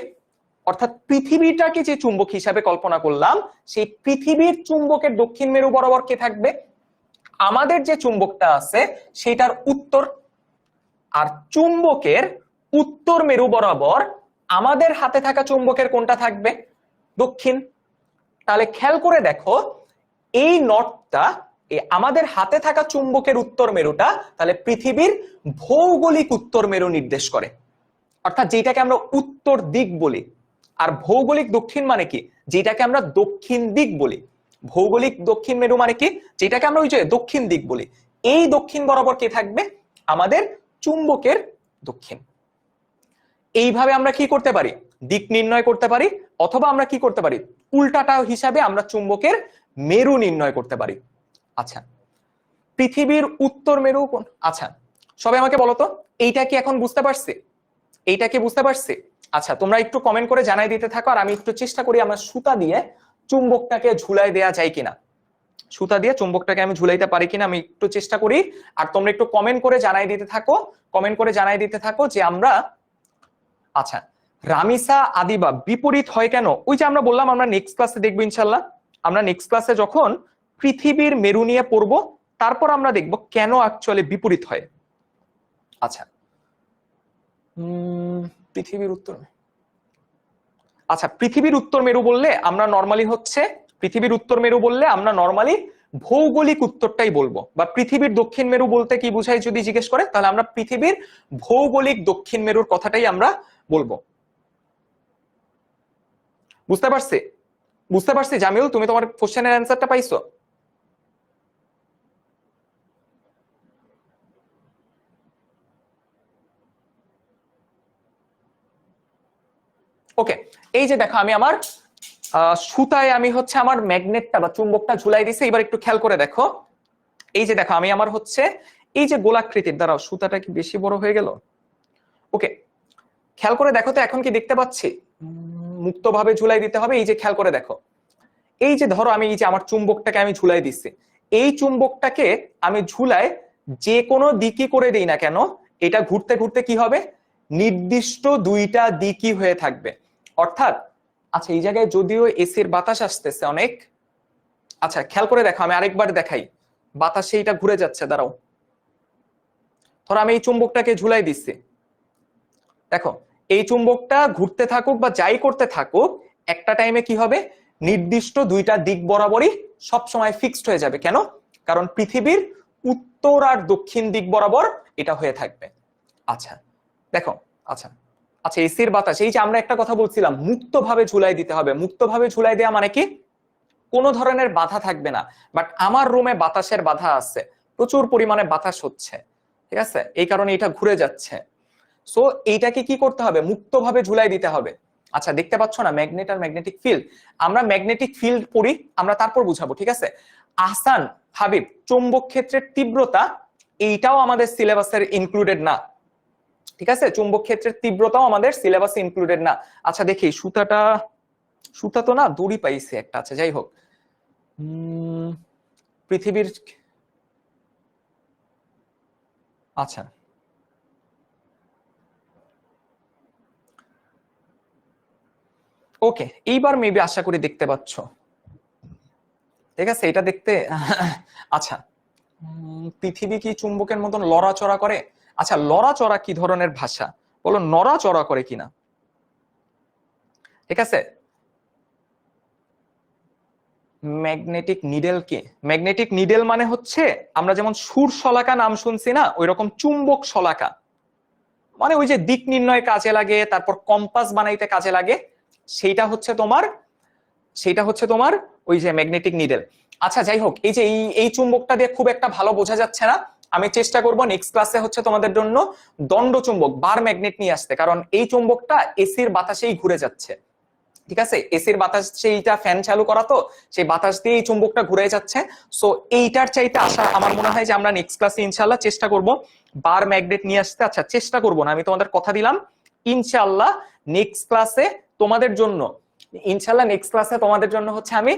অর্থাৎ পৃথিবীটাকে যে চুম্বক হিসাবে কল্পনা করলাম, সেই পৃথিবীর চুম্বকের দক্ষিণ মেরু বরাবর কে থাকবে, আমাদের যে চুম্বকটা আছে সেটার উত্তর। আর চুম্বকের উত্তর মেরু বরাবর আমাদের হাতে থাকা চুম্বকের কোনটা থাকবে, দক্ষিণ। তাহলে খেয়াল করে দেখো, এই নর্থটা আমাদের হাতে থাকা চুম্বকের উত্তর মেরুটা তাহলে পৃথিবীর ভৌগোলিক উত্তর মেরু নির্দেশ করে, অর্থাৎ যেটাকে আমরা উত্তর দিক বলি। আর ভৌগোলিক দক্ষিণ মানে কি, যেটাকে আমরা দক্ষিণ দিক বলি। ভৌগোলিক দক্ষিণ মেরু মানে কি, যেটাকে আমরা ওই যে দক্ষিণ দিক বলি। এই দক্ষিণ বরাবর কে থাকবে, আমাদের চুম্বকের দক্ষিণ। এইভাবে আমরা কি করতে পারি, দিক নির্ণয় করতে পারি, অথবা আমরা কি করতে পারি, উল্টাটা হিসাবে আমরা চুম্বকের মেরু নির্ণয় করতে পারি। আচ্ছা, পৃথিবীর উত্তর মেরু কোন, আচ্ছা সবাই আমাকে বলো তো, এইটা কি এখন বুঝতে পারছি, এইটা কি বুঝতে পারছি? আচ্ছা, তোমরা একটু কমেন্ট করে জানাই দিতে থাকো, আর আমি একটু চেষ্টা করি আমরা সুতা দিয়ে চুম্বকটাকে ঝুলাই দেয়া যায় কিনা, সুতা দিয়ে চুম্বকটাকে আমি ঝুলাইতে পারি কিনা আমি একটু চেষ্টা করি। আর তোমরা একটু কমেন্ট করে জানাই দিতে থাকো, কমেন্ট করে জানাই দিতে থাকো যে আমরা, আচ্ছা রামিসা আদিবা বিপরীত হয় কেন, ওই যে আমরা বললাম আমরা নেক্সট ক্লাসে দেখবো ইনশাল্লাহ, আমরা নেক্সট ক্লাসে যখন পৃথিবীর মেরু নিয়ে পড়বো তারপর আমরা দেখব কেন অ্যাকচুয়ালি বিপরীত হয়। আচ্ছা, পৃথিবীর উত্তর, আচ্ছা পৃথিবীর উত্তর মেরু বললে আমরা নরমালি হচ্ছে, পৃথিবীর উত্তর মেরু বললে আমরা নরমালি ভৌগোলিক উত্তরটাই বলবো, বা পৃথিবীর দক্ষিণ মেরু বলতে কি বুঝাই যদি জিজ্ঞেস করে, তাহলে আমরা পৃথিবীর ভৌগোলিক দক্ষিণ মেরুর কথাটাই আমরা বলবো। বুঝতে পারছি, বুঝতে পারছি জামিল, তুমি তোমার কোশ্চেনের অ্যান্সারটা পাইছো? ওকে, এই যে দেখো আমি আমার সুতায় আমি হচ্ছে আমার ম্যাগনেটটা বা চুম্বকটা ঝুলাই দিছি। এবার একটু খেয়াল করে দেখো, এই যে দেখো আমি আমার হচ্ছে এই যে গোলাকৃতির, দ্বারা সুতাটা কি বেশি বড় হয়ে গেল? ওকে, খেয়াল করে দেখো তো এখন কি দেখতে পাচ্ছি, মুক্তভাবে ঝুলাই দিতে হবে। এই যে খেয়াল করে দেখো, এই যে ধরো আমি এই যে আমার চুম্বকটাকে আমি ঝুলাই দিচ্ছি, এই চুম্বকটাকে আমি ঝুলাই যে কোনো দিকই করে দেই না কেন, এটা ঘুরতে ঘুরতে কি হবে, নির্দিষ্ট দুইটা দিকই হয়ে থাকবে। অর্থাৎ আচ্ছা এই জায়গায় যদিও এসির বাতাস আসতেছে অনেক, আচ্ছা খেয়াল করে দেখো আমি আরেকবার দেখাই, বাতাসে এটা ঘুরে যাচ্ছে, দাঁড়াও, ধরো আমি এই চুম্বকটাকে ঝুলাই দিচ্ছি, দেখো এই চুম্বকটা ঘুরতে থাকুক বা যাই করতে থাকুক, একটা টাইমে কি হবে, নির্দিষ্ট দুইটা দিক বরাবরই সব সময় ফিক্সড হয়ে যাবে। কেন? কারণ পৃথিবীর উত্তর আর দক্ষিণ দিক বরাবর এটা হয়ে থাকবে। আচ্ছা দেখো, আচ্ছা আচ্ছা এসির বাতাস, এই যে আমরা একটা কথা বলছিলাম মুক্তভাবে ঝুলাই দিতে হবে, মুক্তভাবে ঝুলাই দেওয়া মানে কি, কোনো ধরনের বাধা থাকবে না। বাট আমার রুমে বাতাসের বাধা আছে, প্রচুর পরিমাণে বাতাস হচ্ছে, ঠিক আছে, এই কারণে এটা ঘুরে যাচ্ছে। সো এইটাকে কি করতে হবে, মুক্তভাবে ঝুলাই দিতে হবে। আচ্ছা দেখতে পাচ্ছ না ম্যাগনেট আর ম্যাগনেটিক ফিল্ড, আমরা ম্যাগনেটিক ফিল্ড পড়ি, আমরা তারপর বুঝাবো, ঠিক আছে। আহসান হাবিব, চৌম্বক ক্ষেত্রের তীব্রতা, এইটাও আমাদের সিলেবাসের ইনক্লুডেড না, ঠিক আছে, চুম্বক ক্ষেত্রের তীব্রতাও আমাদের সিলেবাসে ইনক্লুডেড না। আচ্ছা দেখি সুতাটা, সুতা তো না, দড়ি পাইছে একটা, আচ্ছা যাই হোক, পৃথিবীর, আচ্ছা ওকে, এইবার মেবি আশা করি দেখতে পাচ্ছ। ঠিক আছে, এটা দেখতে আচ্ছা, পৃথিবী কি চুম্বকের মতন লড়াচড়া করে? আচ্ছা, লড়াচড়া কি ধরনের ভাষা বলো, নড়াচড়া করে কিনা? ঠিক আছে, ম্যাগনেটিক নিডেল কি? ম্যাগনেটিক নিডেল মানে হচ্ছে আমরা যেমন সুর শলাকা নাম শুনছি না, ওই রকম চুম্বক শলাকা, মানে ওই যে দিক নির্ণয় কাজে লাগে, তারপর কম্পাস বানাইতে কাজে লাগে, সেইটা হচ্ছে তোমার ওই যে ম্যাগনেটিক নিডেল। আচ্ছা যাই হোক, এই যে এই চুম্বকটা দিয়ে খুব একটা ভালো বোঝা যাচ্ছে না, আমি চেষ্টা করব নেক্সট ক্লাসে হচ্ছে তোমাদের জন্য দণ্ড চুম্বক বার ম্যাগনেট নিয়ে আসতে, কারণ এই চুম্বকটা এসির বাতাসেই ঘুরে যাচ্ছে। ঠিক আছে, এসির বাতাস, সেইটা ফ্যান চালু করা, তো সেই বাতাস দিয়ে এই চুম্বকটা ঘুরে যাচ্ছে। সো এইটার চাইতে আশা আমার মনে হয় যে আমরা নেক্সট ক্লাসে ইনশাআল্লাহ চেষ্টা করব বার ম্যাগনেট নিয়ে আসতে। আচ্ছা, চেষ্টা করব না, আমি তোমাদের কথা দিলাম ইনশাআল্লাহ নেক্সট ক্লাসে তোমাদের জন্য, হচ্ছে আমি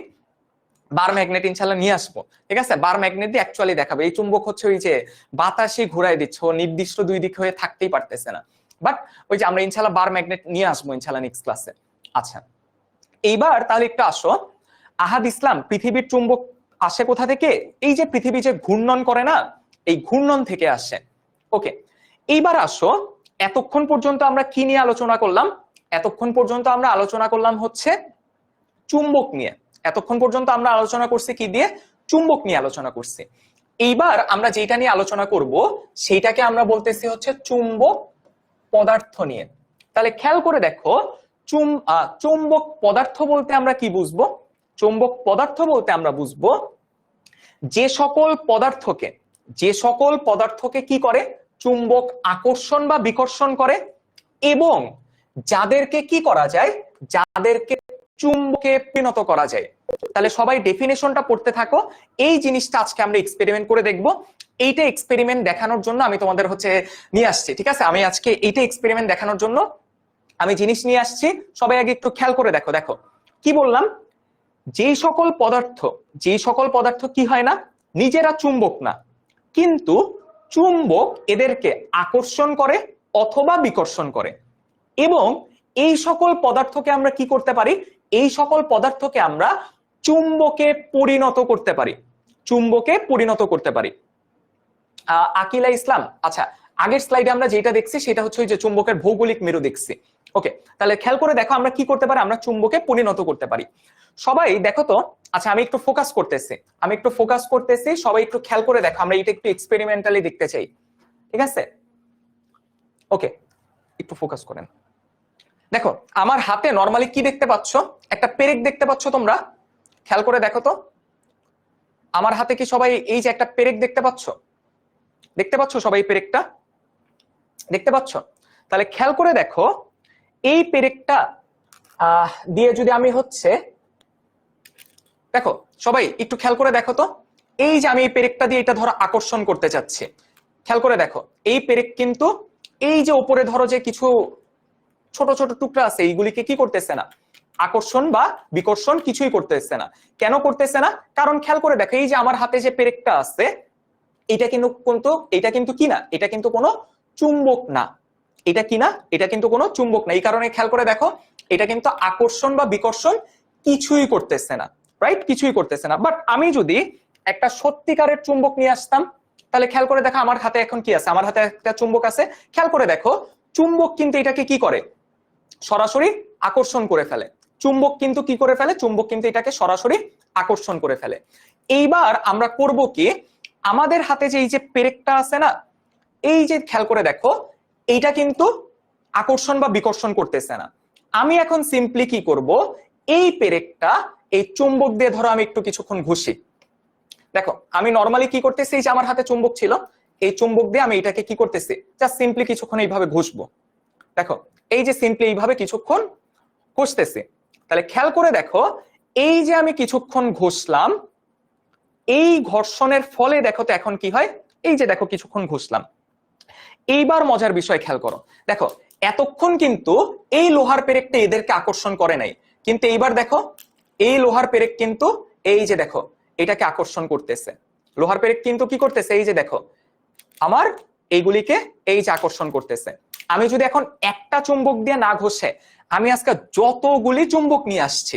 বার ম্যাগনেট ইনশাআল্লাহ নিয়ে আসবো। ঠিক আছে, বার ম্যাগনেট দিয়ে অ্যাকচুয়ালি দেখাবো এই চুম্বক হচ্ছে ওই যে বাতাসে ঘুরাই দিচ্ছে, ও নির্দিষ্ট দুই দিক হয়ে থাকতেই পারতেছে না, বাট ওই যে আমরা ইনশাআল্লাহ বার ম্যাগনেট নিয়ে আসবো ইনশাআল্লাহ নেক্সট ক্লাসে। আচ্ছা, এইবার তাহলে একটু আসো, আহাদ ইসলাম, পৃথিবীর চুম্বক আসে কোথা থেকে? এই যে পৃথিবী যে ঘূর্ণন করে না, এই ঘূর্ণন থেকে আসে। ওকে, এইবার আসো, এতক্ষণ পর্যন্ত আমরা কি নিয়ে আলোচনা করলাম? এতক্ষণ পর্যন্ত আমরা আলোচনা করলাম হচ্ছে চুম্বক নিয়ে। এতক্ষণ পর্যন্ত আমরা আলোচনা করছি কি দিয়ে? চুম্বক নিয়ে আলোচনা করছি। এইবার আমরা যেটা নিয়ে আলোচনা করব সেইটাকে আমরা বলতেছি হচ্ছে চুম্বক পদার্থ নিয়ে। তাহলে খেয়াল করে দেখো, চুম্বক পদার্থ বলতে আমরা কি বুঝবো? চুম্বক পদার্থ বলতে আমরা বুঝবো যে সকল পদার্থকে কি করে? চুম্বক আকর্ষণ বা বিকর্ষণ করে, এবং যাদেরকে কি করা যায়? যাদেরকে চুম্বকে পরিণত করা যায়। তাহলে সবাই ডেফিনেশনটা পড়তে থাকো, এই জিনিসটা আজকে আমরা এক্সপেরিমেন্ট করে দেখব। এইটা এক্সপেরিমেন্ট দেখানোর জন্য আমি তোমাদের হচ্ছে নিয়ে আসছি। ঠিক আছে, আমি আজকে এইটা এক্সপেরিমেন্ট দেখানোর জন্য আমি জিনিস নিয়ে আসছি, সবাই আগে একটু খেয়াল করে দেখো। দেখো কি বললাম, যেই সকল পদার্থ কি হয় না, নিজেরা চুম্বক না, কিন্তু চুম্বক এদেরকে আকর্ষণ করে অথবা বিকর্ষণ করে, এবং এই সকল পদার্থকে আমরা কি করতে পারি? এই সকল পদার্থকে আমরা চুম্বকে পরিণত করতে পারি, আকিলা ইসলাম, আচ্ছা আগের স্লাইডে আমরা যেটা দেখছি সেটা হচ্ছে ওই যে চুম্বকের ভৌগোলিক মেরু দেখছি। ওকে, তাহলে খেয়াল করে দেখো আমরা কি করতে পারি? আমরা চুম্বকে পরিণত করতে পারি। সবাই দেখো তো, আচ্ছা আমি একটু ফোকাস করতেছি, সবাই একটু খেয়াল করে দেখো, আমরা এটা একটু এক্সপেরিমেন্টালি দেখতে চাই। ঠিক আছে, ওকে, একটু ফোকাস করেন। দেখো আমার হাতে নরমালি কি দেখতে পাচ্ছ? একটা পেরেক দেখতে পাচ্ছ তোমরা? খেয়াল করে দেখো তো, আমার হাতে কি সবাই এই যে একটা পেরেক দেখতে পাচ্ছ সবাই? পেরেকটা দেখতে পাচ্ছ? তাহলে খেয়াল করে দেখো, এই পেরেকটা দিয়ে যদি আমি হচ্ছে, দেখো সবাই একটু খেয়াল করে দেখো তো, এই যে আমি এই পেরেকটা দিয়ে এটা ধরো আকর্ষণ করতে চাচ্ছি, খেয়াল করে দেখো এই পেরেক কিন্তু এই যে উপরে ধরো যে কিছু ছোট ছোট টুকরা আছে, এইগুলিকে কি করতেছে না, আকর্ষণ বা বিকর্ষণ কিছুই করতেছে না। কেন করতেছে না? কারণ খেয়াল করে দেখো, এই যে আমার হাতে যে পেরেকটা আছে, এটা কিন্তু কি না, এটা কিন্তু কোনো চুম্বক না। এটা কি না, এটা কিন্তু কোনো চুম্বক না। এই কারণে খেয়াল করে দেখো, এটা কিন্তু আকর্ষণ বা বিকর্ষণ কিছুই করতেছে না, রাইট? কিছুই করতেছে না। বাট আমি যদি একটা সত্যিকারের চুম্বক নিয়ে আসতাম, তাহলে খেয়াল করে দেখো আমার হাতে এখন কি আছে? আমার হাতে একটা চুম্বক আছে। খেয়াল করে দেখো, চুম্বক কিন্তু এটাকে কি করে? সরাসরি আকর্ষণ করে ফেলে। চুম্বক কিন্তু কি করে ফেলে? চুম্বক কিন্তু এটাকে সরাসরি আকর্ষণ করে ফেলে। এইবার আমরা করব কি, আমাদের হাতে যে এই যে পেরেকটা আছে না, এই যে খেয়াল করে দেখো, এইটা কিন্তু আকর্ষণ বা বিকর্ষণ করতেছে না। আমি এখন সিম্পলি কি করব, এই পেরেকটা এই চুম্বক দিয়ে ধরো আমি একটু কিছুক্ষণ ঘুষি। দেখো আমি নরমালি কি করতেছি, এই যে আমার হাতে চুম্বক ছিল, এই চুম্বক দিয়ে আমি এটাকে কি করতেছি, জাস্ট সিম্পলি কিছুক্ষণ এইভাবে ঘুষবো। দেখো এই যে সিম্পলি এইভাবে কিছুক্ষণ ঘষতেছি। তাহলে খেয়াল করে দেখো, এই যে আমি কিছুক্ষণ ঘষলাম, এই ঘর্ষণের ফলে দেখো তো এখন কি হয়, এই যে দেখো কিছুক্ষণ ঘষলাম। এইবার মজার বিষয় খেয়াল করো, দেখো এতক্ষণ কিন্তু এই লোহার পেরেকটা এদেরকে আকর্ষণ করে নাই, কিন্তু এইবার দেখো এই লোহার পেরেক কিন্তু এই যে দেখো এটাকে আকর্ষণ করতেছে। লোহার পেরেক কিন্তু কি করতেছে, এই যে দেখো আমার এইগুলিকে এই যে আকর্ষণ করতেছে। আমি যদি এখন একটা চুম্বক দিয়ে না ঘষে আমি আজকে যতগুলি চুম্বক নিয়ে আসছি